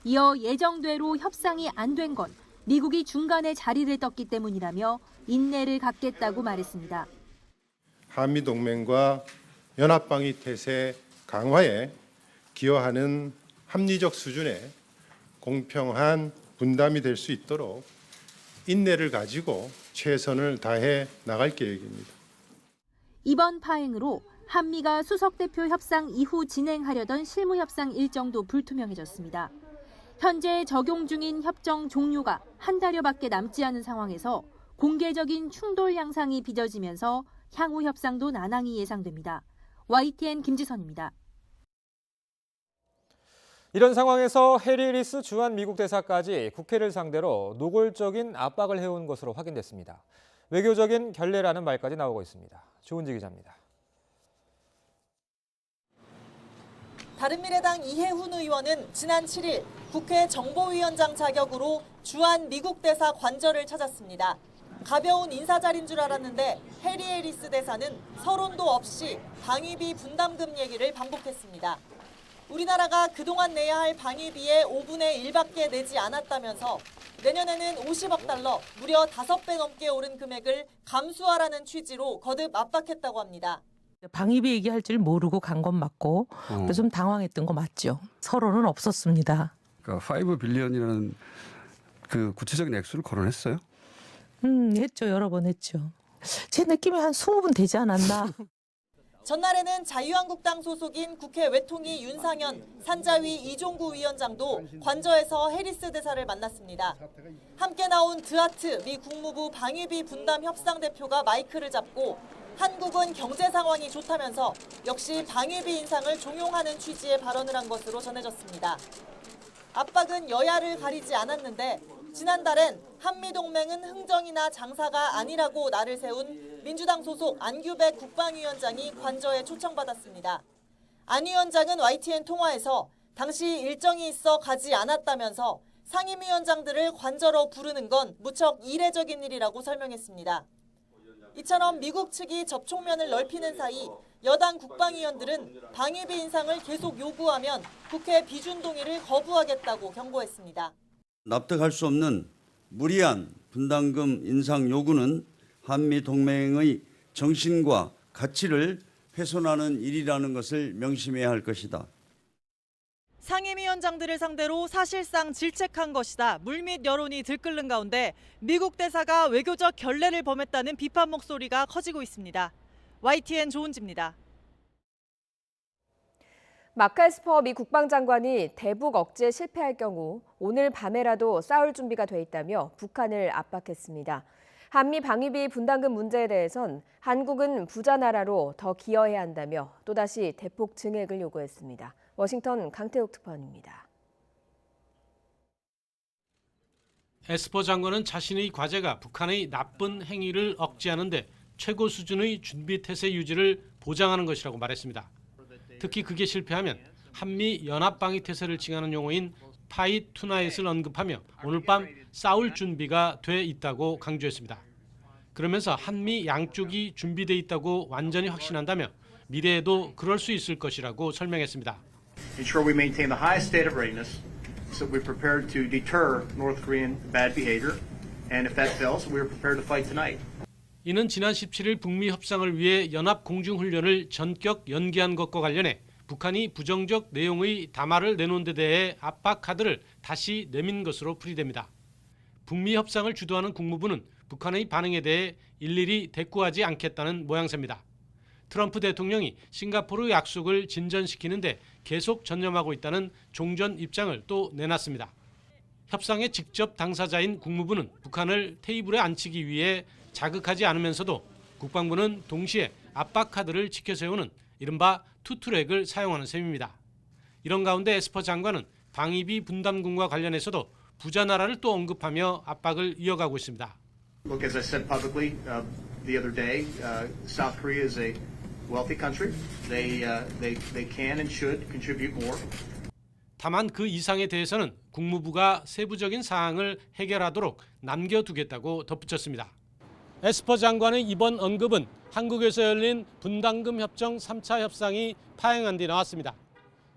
이어 예정대로 협상이 안 된 건 미국이 중간에 자리를 떴기 때문이라며 인내를 갖겠다고 말했습니다. 한미동맹과 연합방위 태세 강화에 기여하는 합리적 수준의 공평한 분담이 될 수 있도록 인내를 가지고 최선을 다해 나갈 계획입니다. 이번 파행으로 한미가 수석 대표 협상 이후 진행하려던 실무 협상 일정도 불투명해졌습니다. 현재 적용 중인 협정 종료가 한 달여밖에 남지 않은 상황에서 공개적인 충돌 양상이 빚어지면서 향후 협상도 난항이 예상됩니다. YTN 김지선입니다. 이런 상황에서 해리 리스 주한 미국 대사까지 국회를 상대로 노골적인 압박을 해온 것으로 확인됐습니다. 외교적인 결례라는 말까지 나오고 있습니다. 조은지 기자입니다. 바른미래당 이해훈 의원은 지난 7일 국회 정보위원장 자격으로 주한 미국 대사 관저를 찾았습니다. 가벼운 인사자리인 줄 알았는데 해리 해리스 대사는 서론도 없이 방위비 분담금 얘기를 반복했습니다. 우리나라가 그동안 내야 할 방위비의 5분의 1밖에 내지 않았다면서 내년에는 50억 달러, 무려 5배 넘게 오른 금액을 감수하라는 취지로 거듭 압박했다고 합니다. 방위비 얘기할 줄 모르고 간 건 맞고 그래서 좀 당황했던 거 맞죠. 서로는 없었습니다. 그러니까 5빌리언이라는 그 구체적인 액수를 거론했어요? 했죠. 여러 번 했죠. 제 느낌에 한 20분 되지 않았나. 전날에는 자유한국당 소속인 국회 외통위 윤상현, 산자위 이종구 위원장도 관저에서 해리스 대사를 만났습니다. 함께 나온 드하트 미 국무부 방위비 분담 협상 대표가 마이크를 잡고 한국은 경제 상황이 좋다면서 역시 방위비 인상을 종용하는 취지의 발언을 한 것으로 전해졌습니다. 압박은 여야를 가리지 않았는데 지난달엔 한미동맹은 흥정이나 장사가 아니라고 날을 세운 민주당 소속 안규백 국방위원장이 관저에 초청받았습니다. 안 위원장은 YTN 통화에서 당시 일정이 있어 가지 않았다면서 상임위원장들을 관저로 부르는 건 무척 이례적인 일이라고 설명했습니다. 이처럼 미국 측이 접촉면을 넓히는 사이 여당 국방위원들은 방위비 인상을 계속 요구하면 국회 비준 동의를 거부하겠다고 경고했습니다. 납득할 수 없는 무리한 분담금 인상 요구는 한미 동맹의 정신과 가치를 훼손하는 일이라는 것을 명심해야 할 것이다. 상임위원장들을 상대로 사실상 질책한 것이다. 물밑 여론이 들끓는 가운데 미국 대사가 외교적 결례를 범했다는 비판 목소리가 커지고 있습니다. YTN 조은지입니다. 마크 에스퍼 미 국방장관이 대북 억제에 실패할 경우 오늘 밤에라도 싸울 준비가 돼 있다며 북한을 압박했습니다. 한미 방위비 분담금 문제에 대해선 한국은 부자 나라로 더 기여해야 한다며 또다시 대폭 증액을 요구했습니다. 워싱턴 강태욱 특파원입니다. 에스퍼 장관은 자신의 과제가 북한의 나쁜 행위를 억제하는 데 최고 수준의 준비 태세 유지를 보장하는 것이라고 말했습니다. 특히 그게 실패하면 한미 연합방위 태세를 칭하는 용어인 파이트 투나잇을 언급하며 오늘 밤 싸울 준비가 돼 있다고 강조했습니다. 그러면서 한미 양쪽이 준비돼 있다고 완전히 확신한다며 미래에도 그럴 수 있을 것이라고 설명했습니다. Ensure we maintain the highest state of readiness so we're prepared to deter North Korean bad behavior, and if that fails, we're prepared to fight tonight. 이는 지난 17일 북미 협상을 위해 연합 공중훈련을 전격 연기한 것과 관련해 북한이 부정적 내용의 담화를 내놓은 데 대해 압박 카드를 다시 내민 것으로 풀이됩니다. 북미 협상을 주도하는 국무부는 북한의 반응에 대해 일일이 대꾸하지 않겠다는 모양새입니다. 트럼프 대통령이 싱가포르 약속을 진전시키는 데 계속 전념하고 있다는 종전 입장을 또 내놨습니다. 협상의 직접 당사자인 국무부는 북한을 테이블에 앉히기 위해 자극하지 않으면서도 국방부는 동시에 압박 카드를 지켜세우는 이른바 투트랙을 사용하는 셈입니다. 이런 가운데 에스퍼 장관은 방위비 분담금과 관련해서도 부자 나라를 또 언급하며 압박을 이어가고 있습니다. Look, as I said publicly the other day, South Korea is a wealthy country. They can and should contribute more. 다만 그 이상에 대해서는 국무부가 세부적인 사항을 해결하도록 남겨두겠다고 덧붙였습니다. 에스퍼 장관의 이번 언급은 한국에서 열린 분담금 협정 3차 협상이 파행한 뒤 나왔습니다.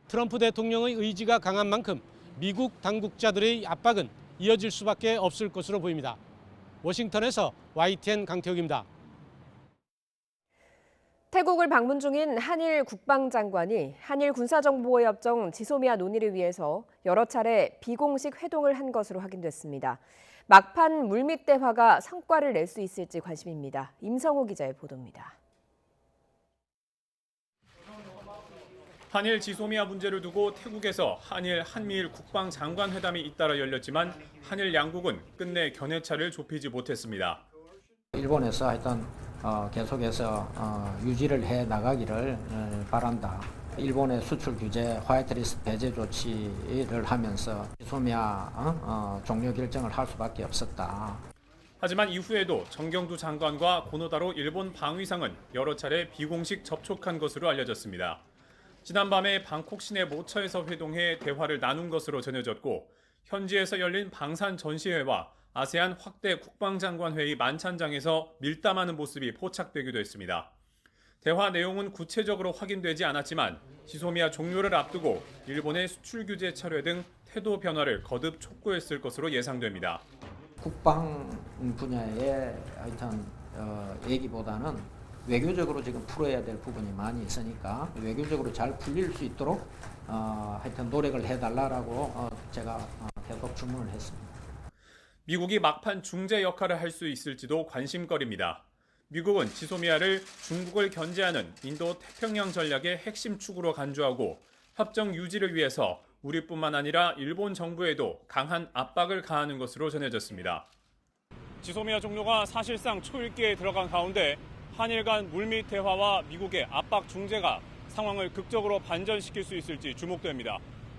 트럼프 대통령의 의지가 강한 만큼 미국 당국자들의 압박은 이어질 수밖에 없을 것으로 보입니다. 워싱턴에서 YTN 강태욱입니다. 태국을 방문 중인 한일 국방장관이 한일 군사정보협정 지소미아 논의를 위해서 여러 차례 비공식 회동을 한 것으로 확인됐습니다. 막판 물밑 대화가 성과를 낼 수 있을지 관심입니다. 임성호 기자의 보도입니다. 한일 지소미아 문제를 두고 태국에서 한미일 국방장관 회담이 잇따라 열렸지만 한일 양국은 끝내 견해차를 좁히지 못했습니다. 일본에서 하여튼 계속해서 유지를 해 나가기를 바란다. 일본의 수출 규제, 화이트리스트 배제 조치를 하면서 지소미아 종료 결정을 할 수밖에 없었다. 하지만 이후에도 정경두 장관과 고노다로 일본 방위상은 여러 차례 비공식 접촉한 것으로 알려졌습니다. 지난밤에 방콕 시내 모처에서 회동해 대화를 나눈 것으로 전해졌고 현지에서 열린 방산 전시회와 아세안 확대 국방장관 회의 만찬장에서 밀담하는 모습이 포착되기도 했습니다. 대화 내용은 구체적으로 확인되지 않았지만 지소미아 종료를 앞두고 일본의 수출 규제 철회 등 태도 변화를 거듭 촉구했을 것으로 예상됩니다. 국방 분야의 하여튼 얘기보다는 외교적으로 지금 풀어야 될 부분이 많이 있으니까 외교적으로 잘 풀릴 수 있도록 하여튼 노력을 해달라고 제가 계속 주문을 했습니다. 미국이 막판 중재 역할을 할 수 있을지도 관심거리입니다. 미국은 지소미아를 중국을 견제하는 인도 태평양 전략의 핵심 축으로 간주하고 협정 유지를 위해서 우리뿐만 아니라 일본 정부에도 강한 압박을 가하는 것으로 전해졌습니다. 지소미아 종료가 사실상 초읽기에 들어간 가운데 한일 간 물밑 대화와 미국의 압박 중재가 상황을 극적으로 반전시킬 수 있을지 주목됩니다.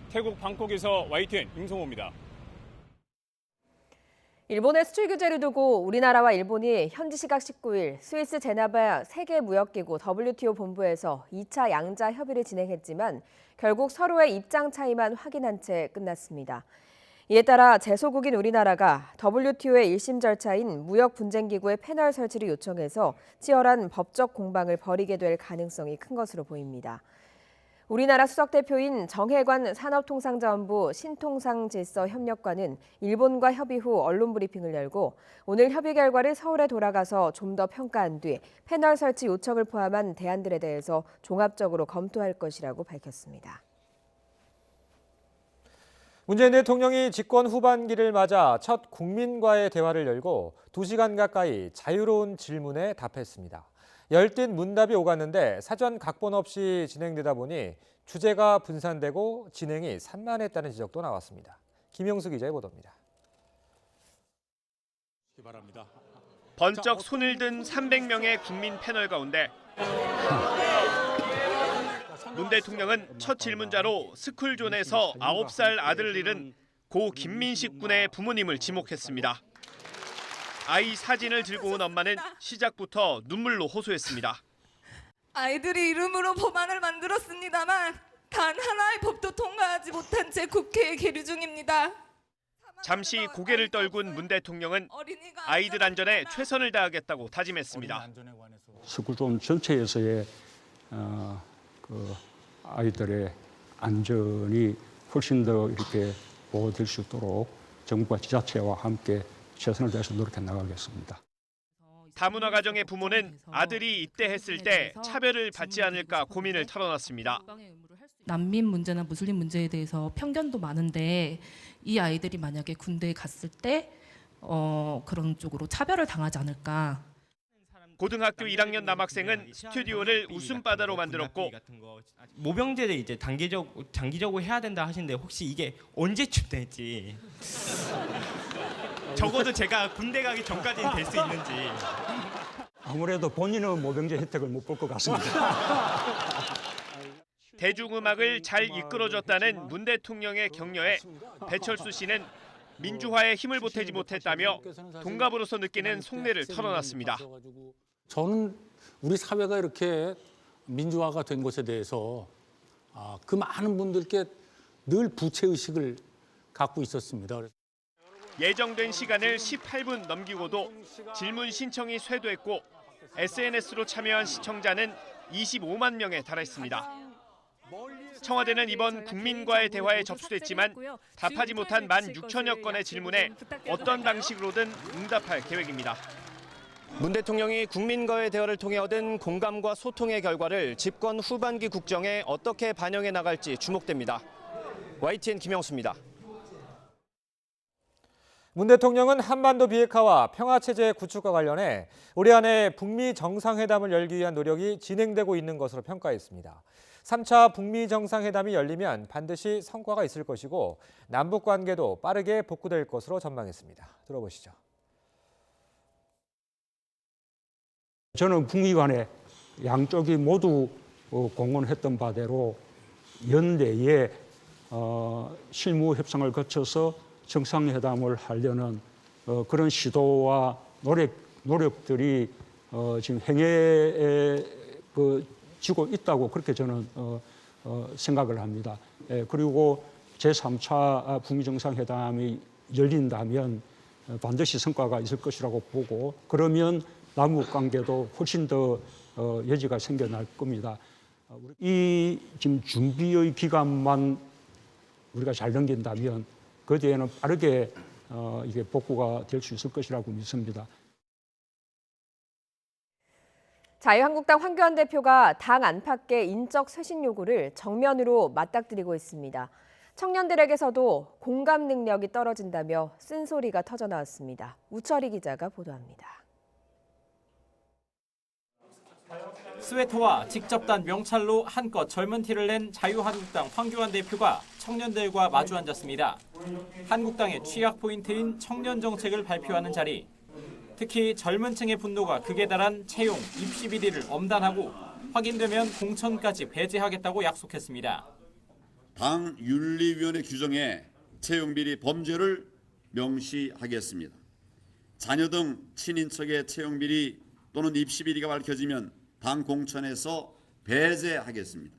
태국 방콕에서 YTN 임성호입니다. 일본의 수출 규제를 두고 우리나라와 일본이 현지 시각 19일 스위스 제네바 세계무역기구 WTO 본부에서 2차 양자 협의를 진행했지만 결국 서로의 입장 차이만 확인한 채 끝났습니다. 이에 따라 제소국인 우리나라가 WTO의 1심 절차인 무역분쟁기구의 패널 설치를 요청해서 치열한 법적 공방을 벌이게 될 가능성이 큰 것으로 보입니다. 우리나라 수석대표인 정혜관 산업통상자원부 신통상질서협력관은 일본과 협의 후 언론 브리핑을 열고 오늘 협의 결과를 서울에 돌아가서 좀 더 평가한 뒤 패널 설치 요청을 포함한 대안들에 대해서 종합적으로 검토할 것이라고 밝혔습니다. 문재인 대통령이 집권 후반기를 맞아 첫 국민과의 대화를 열고 2시간 가까이 자유로운 질문에 답했습니다. 열띤 문답이 오갔는데 사전 각본 없이 진행되다 보니 주제가 분산되고 진행이 산만했다는 지적도 나왔습니다. 김영수 기자의 보도입니다. 번쩍 손을 든 300명의 국민 패널 가운데 문 대통령은 첫 질문자로 스쿨존에서 9살 아들을 잃은 고 김민식 군의 부모님을 지목했습니다. 아이 사진을 들고 온 엄마는 시작부터 눈물로 호소했습니다. 아이들이 이름으로 법안을 만들었습니다만 단 하나의 법도 통과하지 못한 채 국회에 계류 중입니다. 잠시 고개를 떨군 문 대통령은 아이들 안전에 최선을 다하겠다고 다짐했습니다. 스쿨존 전체에서의 그 아이들의 안전이 훨씬 더 이렇게 보호될 수 있도록 정부와 지자체와 함께 최선을 다해서 노력해 나가겠습니다. 다문화 가정의 부모는 아들이 입대했을 때 차별을 받지 않을까 고민을 털어놨습니다. 난민 문제나 무슬림 문제에 대해서 편견도 많은데 이 아이들이 만약에 군대에 갔을 때 그런 쪽으로 차별을 당하지 않을까. 고등학교 1학년 남학생은 스튜디오를 웃음바다로 만들었고 모병제를 이제 장기적으로 해야 된다 하시는데 혹시 이게 언제쯤 될지 적어도 제가 군대 가기 전까지는 될 수 있는지. 아무래도 본인은 모병제 혜택을 못 볼 것 같습니다. 대중음악을 잘 이끌어줬다는 문 대통령의 격려에 배철수 씨는 민주화에 힘을 보태지 못했다며 동갑으로서 느끼는 속내를 털어놨습니다. 저는 우리 사회가 이렇게 민주화가 된 것에 대해서 그 많은 분들께 늘 부채의식을 갖고 있었습니다. 예정된 시간을 18분 넘기고도 질문 신청이 쇄도했고 SNS로 참여한 시청자는 25만 명에 달했습니다. 청와대는 이번 국민과의 대화에 접수됐지만 답하지 못한 16,000여 건의 질문에 어떤 방식으로든 응답할 계획입니다. 문 대통령이 국민과의 대화를 통해 얻은 공감과 소통의 결과를 집권 후반기 국정에 어떻게 반영해 나갈지 주목됩니다. YTN 김영수입니다. 문 대통령은 한반도 비핵화와 평화체제 구축과 관련해 올해 안에 북미 정상회담을 열기 위한 노력이 진행되고 있는 것으로 평가했습니다. 3차 북미 정상회담이 열리면 반드시 성과가 있을 것이고 남북 관계도 빠르게 복구될 것으로 전망했습니다. 들어보시죠. 저는 북미 간에 양쪽이 모두 공언했던 바대로 연내에 실무 협상을 거쳐서 정상회담을 하려는 그런 시도와 노력들이 지금 행해에 지고 있다고 그렇게 저는 생각을 합니다. 그리고 제3차 북미 정상회담이 열린다면 반드시 성과가 있을 것이라고 보고 그러면 남북 관계도 훨씬 더 여지가 생겨날 겁니다. 이 지금 준비의 기간만 우리가 잘 넘긴다면 그 뒤에는 빠르게 이게 복구가 될 수 있을 것이라고 믿습니다. 자유한국당 황교안 대표가 당 안팎의 인적 쇄신 요구를 정면으로 맞닥뜨리고 있습니다. 청년들에게서도 공감 능력이 떨어진다며 쓴소리가 터져나왔습니다. 우철희 기자가 보도합니다. 스웨터와 직접 단 명찰로 한껏 젊은 티를 낸 자유한국당 황교안 대표가 청년들과 마주 앉았습니다. 한국당의 취약 포인트인 청년 정책을 발표하는 자리. 특히 젊은 층의 분노가 극에 달한 채용, 입시 비리를 엄단하고 확인되면 공천까지 배제하겠다고 약속했습니다. 당 윤리위원회 규정에 채용비리 범죄를 명시하겠습니다. 자녀 등 친인척의 채용비리 또는 입시비리가 밝혀지면 당 공천에서 배제하겠습니다.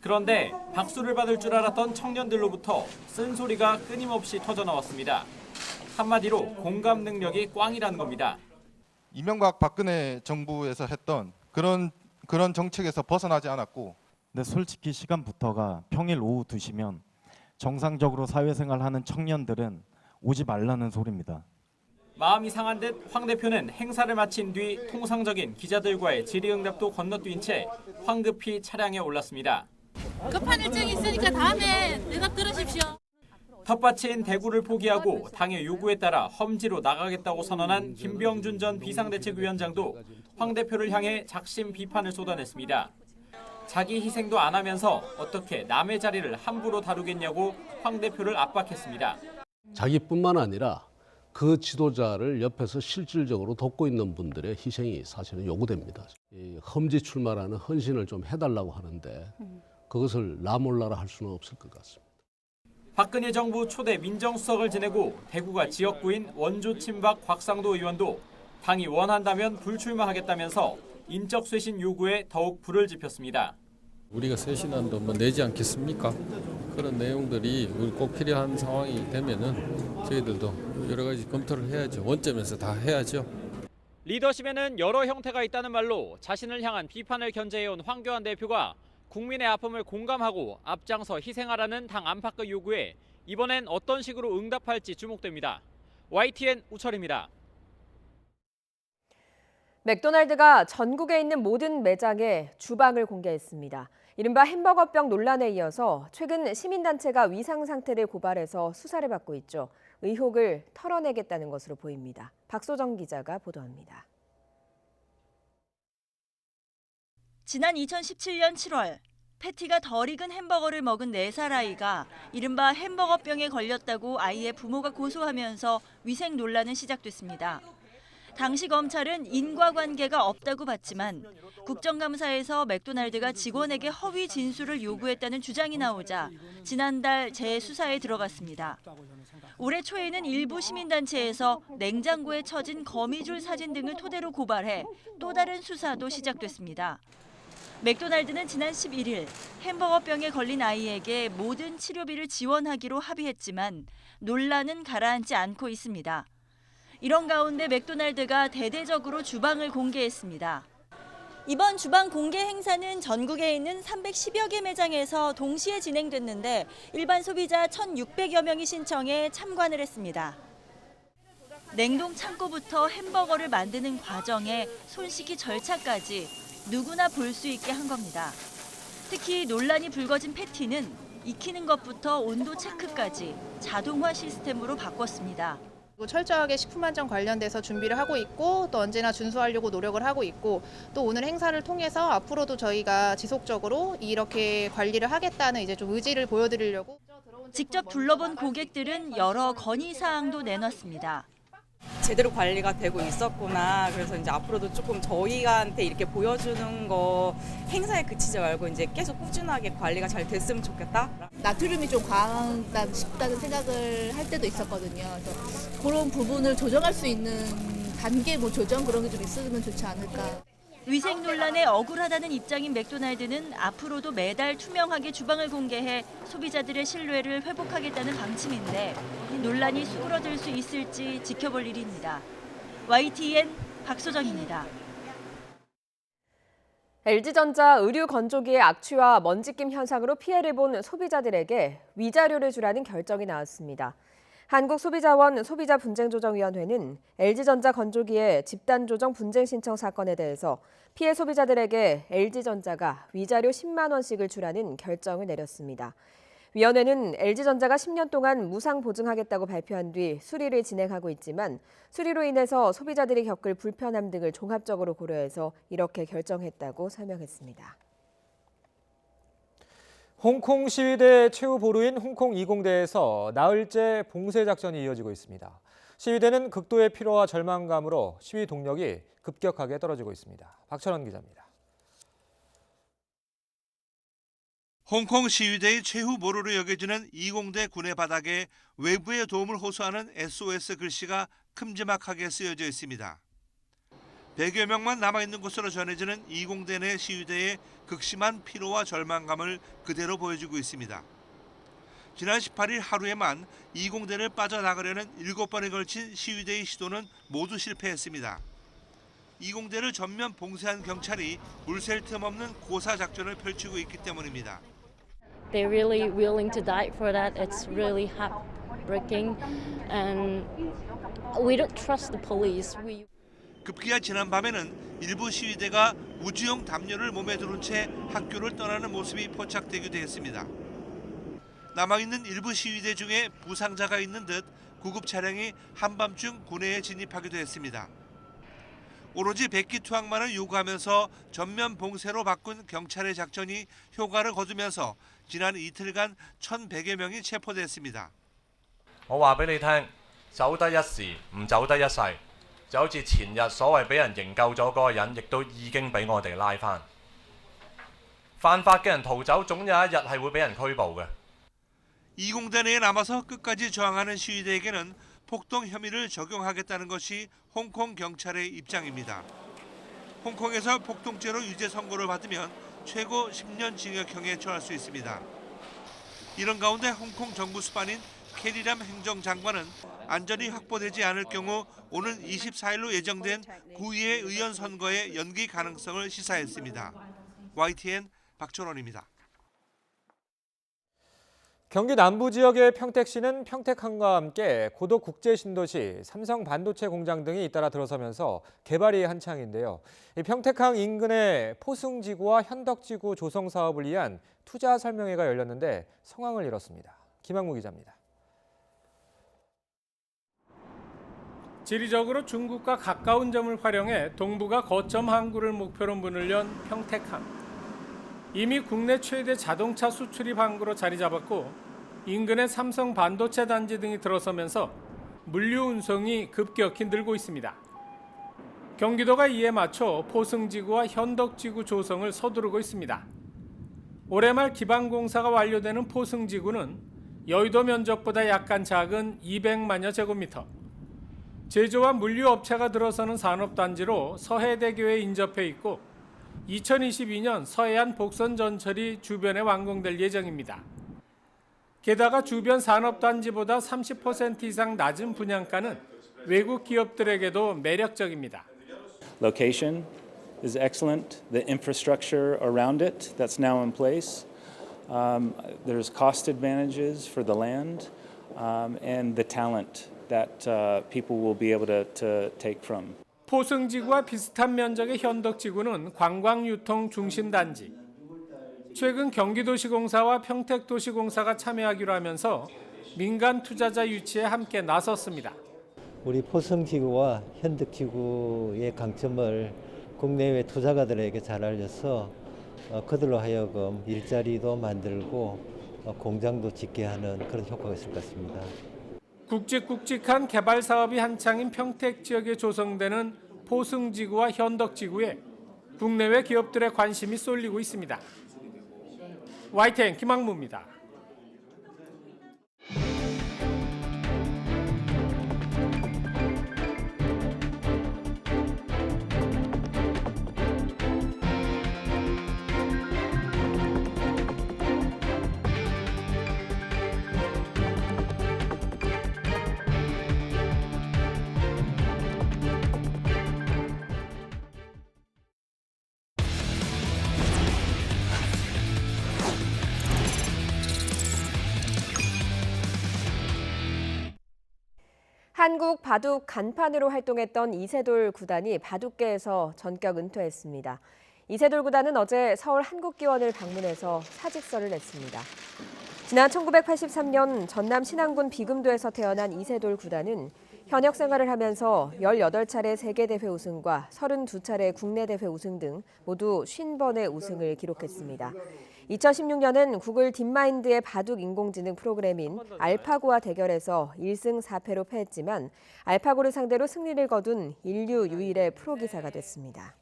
그런데 박수를 받을 줄 알았던 청년들로부터 쓴소리가 끊임없이 터져나왔습니다. 한마디로 공감 능력이 꽝이라는 겁니다. 이명박 박근혜 정부에서 했던 그런 정책에서 벗어나지 않았고 근데 솔직히 시간부터가 평일 오후 2시면 정상적으로 사회생활하는 청년들은 오지 말라는 소리입니다. 마음이 상한 듯 황 대표는 행사를 마친 뒤 통상적인 기자들과의 질의응답도 건너뛴 채 황급히 차량에 올랐습니다. 급한 일정이 있으니까 다음에 내가 들으십시오. 텃밭인 대구를 포기하고 당의 요구에 따라 험지로 나가겠다고 선언한 김병준 전 비상대책위원장도 황 대표를 향해 작심 비판을 쏟아냈습니다. 자기 희생도 안 하면서 어떻게 남의 자리를 함부로 다루겠냐고 황 대표를 압박했습니다. 자기뿐만 아니라 그 지도자를 옆에서 실질적으로 돕고 있는 분들의 희생이 사실은 요구됩니다. 이 험지 출마라는 헌신을 좀 해달라고 하는데 그것을 나 몰라라 할 수는 없을 것 같습니다. 박근혜 정부 초대 민정수석을 지내고 대구가 지역구인 원주 친박 곽상도 의원도 당이 원한다면 불출마하겠다면서 인적 쇄신 요구에 더욱 불을 지폈습니다. 우리가 쇄신안도 내지 않겠습니까? 그런 내용들이 꼭 필요한 상황이 되면은 저희들도 여러 가지 검토를 해야죠. 원점에서 다 해야죠. 리더십에는 여러 형태가 있다는 말로 자신을 향한 비판을 견제해온 황교안 대표가 국민의 아픔을 공감하고 앞장서 희생하라는 당 안팎의 요구에 이번엔 어떤 식으로 응답할지 주목됩니다. YTN 우철입니다. 맥도날드가 전국에 있는 모든 매장에 주방을 공개했습니다. 이른바 햄버거병 논란에 이어서 최근 시민단체가 위상 상태를 고발해서 수사를 받고 있죠. 의혹을 털어내겠다는 것으로 보입니다. 박소정 기자가 보도합니다. 지난 2017년 7월 패티가 덜 익은 햄버거를 먹은 4살 아이가 이른바 햄버거병에 걸렸다고 아이의 부모가 고소하면서 위생 논란은 시작됐습니다. 당시 검찰은 인과관계가 없다고 봤지만 국정감사에서 맥도날드가 직원에게 허위 진술을 요구했다는 주장이 나오자 지난달 재수사에 들어갔습니다. 올해 초에는 일부 시민단체에서 냉장고에 처진 거미줄 사진 등을 토대로 고발해 또 다른 수사도 시작됐습니다. 맥도날드는 지난 11일 햄버거병에 걸린 아이에게 모든 치료비를 지원하기로 합의했지만 논란은 가라앉지 않고 있습니다. 이런 가운데 맥도날드가 대대적으로 주방을 공개했습니다. 이번 주방 공개 행사는 전국에 있는 310여 개 매장에서 동시에 진행됐는데 일반 소비자 1,600여 명이 신청해 참관을 했습니다. 냉동 창고부터 햄버거를 만드는 과정에 손 씻기 절차까지 누구나 볼 수 있게 한 겁니다. 특히 논란이 불거진 패티는 익히는 것부터 온도 체크까지 자동화 시스템으로 바꿨습니다. 철저하게 식품안전 관련돼서 준비를 하고 있고 또 언제나 준수하려고 노력을 하고 있고 또 오늘 행사를 통해서 앞으로도 저희가 지속적으로 이렇게 관리를 하겠다는 이제 좀 의지를 보여드리려고. 직접 둘러본 고객들은 여러 건의사항도 내놨습니다. 제대로 관리가 되고 있었구나. 그래서 이제 앞으로도 조금 저희한테 이렇게 보여주는 거 행사에 그치지 말고 이제 계속 꾸준하게 관리가 잘 됐으면 좋겠다. 나트륨이 좀 과하다 싶다는 생각을 할 때도 있었거든요. 그래서 그런 부분을 조정할 수 있는 단계 조정 그런 게 좀 있으면 좋지 않을까. 위생 논란에 억울하다는 입장인 맥도날드는 앞으로도 매달 투명하게 주방을 공개해 소비자들의 신뢰를 회복하겠다는 방침인데 논란이 수그러들 수 있을지 지켜볼 일입니다. YTN 박소정입니다. LG전자 의류 건조기의 악취와 먼지낌 현상으로 피해를 본 소비자들에게 위자료를 주라는 결정이 나왔습니다. 한국소비자원 소비자분쟁조정위원회는 LG전자 건조기의 집단조정 분쟁 신청 사건에 대해서 피해 소비자들에게 LG전자가 위자료 10만 원씩을 주라는 결정을 내렸습니다. 위원회는 LG전자가 10년 동안 무상 보증하겠다고 발표한 뒤 수리를 진행하고 있지만 수리로 인해서 소비자들이 겪을 불편함 등을 종합적으로 고려해서 이렇게 결정했다고 설명했습니다. 홍콩 시위대 최후 보루인 홍콩 20대에서 나흘째 봉쇄 작전이 이어지고 있습니다. 시위대는 극도의 피로와 절망감으로 시위 동력이 급격하게 떨어지고 있습니다. 박철원 기자입니다. 홍콩 시위대의 최후 보루로 여겨지는 20대 군의 바닥에 외부의 도움을 호소하는 SOS 글씨가 큼지막하게 쓰여져 있습니다. 100여 명만 남아있는 것으로 전해지는 20대 내 시위대의 극심한 피로와 절망감을 그대로 보여주고 있습니다. 지난 18일 하루에만 20대를 빠져나가려는 7번에 걸친 시위대의 시도는 모두 실패했습니다. 20대를 전면 봉쇄한 경찰이 물샐 틈 없는 고사 작전을 펼치고 있기 때문입니다. They're really willing to die for that. It's really heartbreaking, and we don't trust the police. 급기야 지난 밤에는 일부 시위대가 우주용 담요를 몸에 두른 채 학교를 떠나는 모습이 포착되기도 했습니다. 남아있는 일부 시위대 중에 부상자가 있는 듯 구급 차량이 한밤중 군내에 진입하기도 했습니다. 오로지 백기투항만을 요구하면서 전면 봉쇄로 바꾼 경찰의 작전이 효과를 거두면서 지난 이틀간 1,100여 명이 체포됐습니다. 我話俾你聽，走得一時，唔走得一世。就好似前日所謂俾人營救咗嗰個人，亦都已經俾我哋拉翻。犯法嘅人逃走，總有一日係會俾人拘捕嘅。 20대 내에 남아서 끝까지 저항하는 시위대에게는 폭동 혐의를 적용하겠다는 것이 홍콩 경찰의 입장입니다. 홍콩에서 폭동죄로 유죄 선고를 받으면 최고 10년 징역형에 처할 수 있습니다. 이런 가운데 홍콩 정부 수반인 캐리람 행정장관은 안전이 확보되지 않을 경우 오는 24일로 예정된 구의회 의원 선거의 연기 가능성을 시사했습니다. YTN 박철원입니다. 경기 남부 지역의 평택시는 평택항과 함께 고도 국제 신도시, 삼성 반도체 공장 등이 잇따라 들어서면서 개발이 한창인데요. 이 평택항 인근의 포승지구와 현덕지구 조성 사업을 위한 투자 설명회가 열렸는데 성황을 이뤘습니다. 김학무 기자입니다. 지리적으로 중국과 가까운 점을 활용해 동북아 거점 항구를 목표로 문을 연 평택항. 이미 국내 최대 자동차 수출입 항구로 자리 잡았고 인근의 삼성 반도체 단지 등이 들어서면서 물류 운송이 급격히 늘고 있습니다. 경기도가 이에 맞춰 포승지구와 현덕지구 조성을 서두르고 있습니다. 올해 말 기반공사가 완료되는 포승지구는 여의도 면적보다 약간 작은 200만여 제곱미터, 제조와 물류업체가 들어서는 산업단지로 서해대교에 인접해 있고 2022년 서해안 복선 전철이 주변에 완공될 예정입니다. 게다가 주변 산업단지보다 30% 이상 낮은 분양가는 외국 기업들에게도 매력적입니다. Location is excellent. The infrastructure around it that's now in place. There's cost advantages for the land and the talent that people will be able to take from. 포승지구와 비슷한 면적의 현덕지구는 관광유통 중심단지. 최근 경기도시공사와 평택도시공사가 참여하기로 하면서 민간 투자자 유치에 함께 나섰습니다. 우리 포승지구와 현덕지구의 강점을 국내외 투자가들에게 잘 알려서 그들로 하여금 일자리도 만들고 공장도 짓게 하는 그런 효과가 있을 것 같습니다. 굵직굵직한 개발 사업이 한창인 평택 지역에 조성되는 포승지구와 현덕지구에 국내외 기업들의 관심이 쏠리고 있습니다. YTN 김학무입니다. 한국 바둑 간판으로 활동했던 이세돌 구단이 바둑계에서 전격 은퇴했습니다. 이세돌 구단은 어제 서울 한국기원을 방문해서 사직서를 냈습니다. 지난 1983년 전남 신안군 비금도에서 태어난 이세돌 구단은 현역 생활을 하면서 18차례 세계대회 우승과 32차례 국내 대회 우승 등 모두 50번의 우승을 기록했습니다. 2016년엔 구글 딥마인드의 바둑 인공지능 프로그램인 알파고와 대결해서 1승 4패로 패했지만 알파고를 상대로 승리를 거둔 인류 유일의 프로기사가 됐습니다.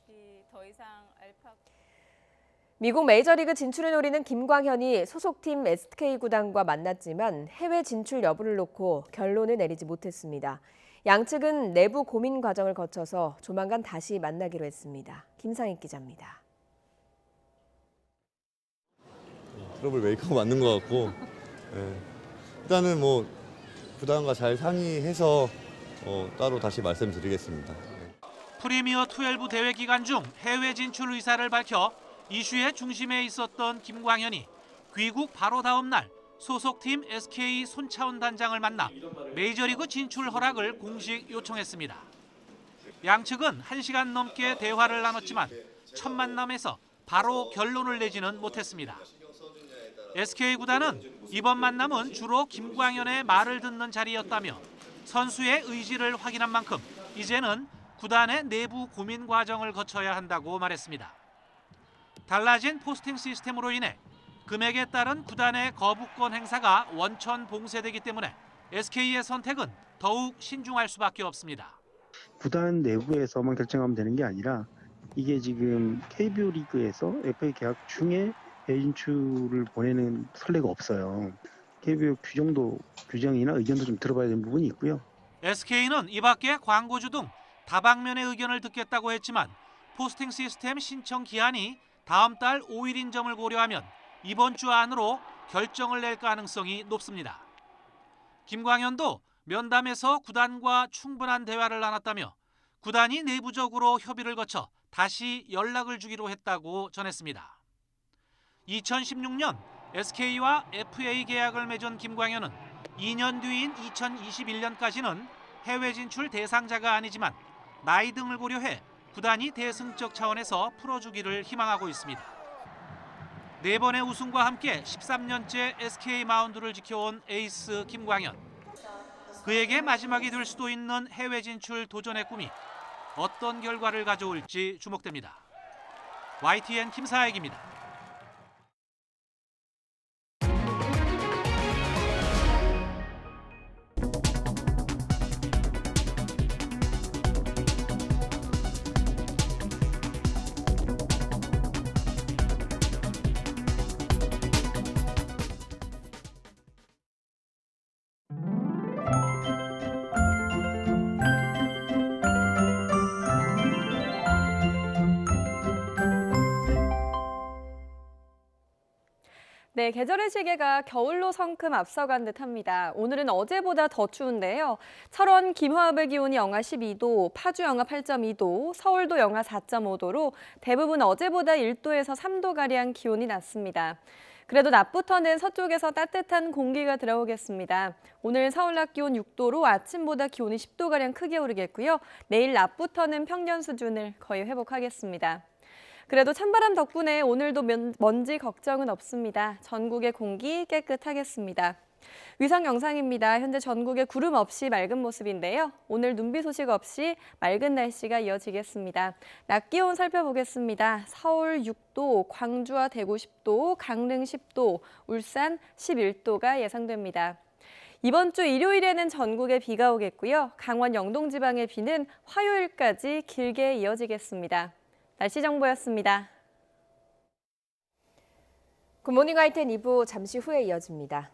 미국 메이저리그 진출을 노리는 김광현이 소속팀 SK 구단과 만났지만 해외 진출 여부를 놓고 결론을 내리지 못했습니다. 양측은 내부 고민 과정을 거쳐서 조만간 다시 만나기로 했습니다. 김상익 기자입니다. 트러블 메이커가 맞는 것 같고 일단은 뭐 구단과 잘 상의해서 따로 다시 말씀드리겠습니다. 프리미어 12 대회 기간 중 해외 진출 의사를 밝혀 이슈의 중심에 있었던 김광현이 귀국 바로 다음 날 소속팀 SK 손차원 단장을 만나 메이저리그 진출 허락을 공식 요청했습니다. 양측은 1시간 넘게 대화를 나눴지만 첫 만남에서 바로 결론을 내지는 못했습니다. SK 구단은 이번 만남은 주로 김광현의 말을 듣는 자리였다며 선수의 의지를 확인한 만큼 이제는 구단의 내부 고민 과정을 거쳐야 한다고 말했습니다. 달라진 포스팅 시스템으로 인해 금액에 따른 구단의 거부권 행사가 원천 봉쇄되기 때문에 SK의 선택은 더욱 신중할 수밖에 없습니다. 구단 내부에서만 결정하면 되는 게 아니라 이게 지금 KBO 리그에서 FA 계약 중에 해외 진출을 보내는 선례가 없어요. KBO 규정이나 의견도 좀 들어봐야 되는 부분이 있고요. SK는 이 밖에 광고주 등 다방면의 의견을 듣겠다고 했지만 포스팅 시스템 신청 기한이 다음 달 5일인 점을 고려하면 이번 주 안으로 결정을 낼 가능성이 높습니다. 김광현도 면담에서 구단과 충분한 대화를 나눴다며 구단이 내부적으로 협의를 거쳐 다시 연락을 주기로 했다고 전했습니다. 2016년 SK와 FA 계약을 맺은 김광현은 2년 뒤인 2021년까지는 해외 진출 대상자가 아니지만 나이 등을 고려해 구단이 대승적 차원에서 풀어주기를 희망하고 있습니다. 4번의 우승과 함께 13년째 SK 마운드를 지켜온 에이스 김광현. 그에게 마지막이 될 수도 있는 해외 진출 도전의 꿈이 어떤 결과를 가져올지 주목됩니다. YTN 김사익입니다. 네, 계절의 시계가 겨울로 성큼 앞서간 듯합니다. 오늘은 어제보다 더 추운데요. 철원 김화읍의 기온이 영하 12도, 파주 영하 8.2도, 서울도 영하 4.5도로 대부분 어제보다 1도에서 3도가량 기온이 낮습니다. 그래도 낮부터는 서쪽에서 따뜻한 공기가 들어오겠습니다. 오늘 서울 낮 기온 6도로 아침보다 기온이 10도가량 크게 오르겠고요. 내일 낮부터는 평년 수준을 거의 회복하겠습니다. 그래도 찬바람 덕분에 오늘도 먼지 걱정은 없습니다. 전국의 공기 깨끗하겠습니다. 위성 영상입니다. 현재 전국에 구름 없이 맑은 모습인데요. 오늘 눈비 소식 없이 맑은 날씨가 이어지겠습니다. 낮 기온 살펴보겠습니다. 서울 6도, 광주와 대구 10도, 강릉 10도, 울산 11도가 예상됩니다. 이번 주 일요일에는 전국에 비가 오겠고요. 강원 영동 지방의 비는 화요일까지 길게 이어지겠습니다. 날씨 정보였습니다. 굿모닝 YTN 2부 잠시 후에 이어집니다.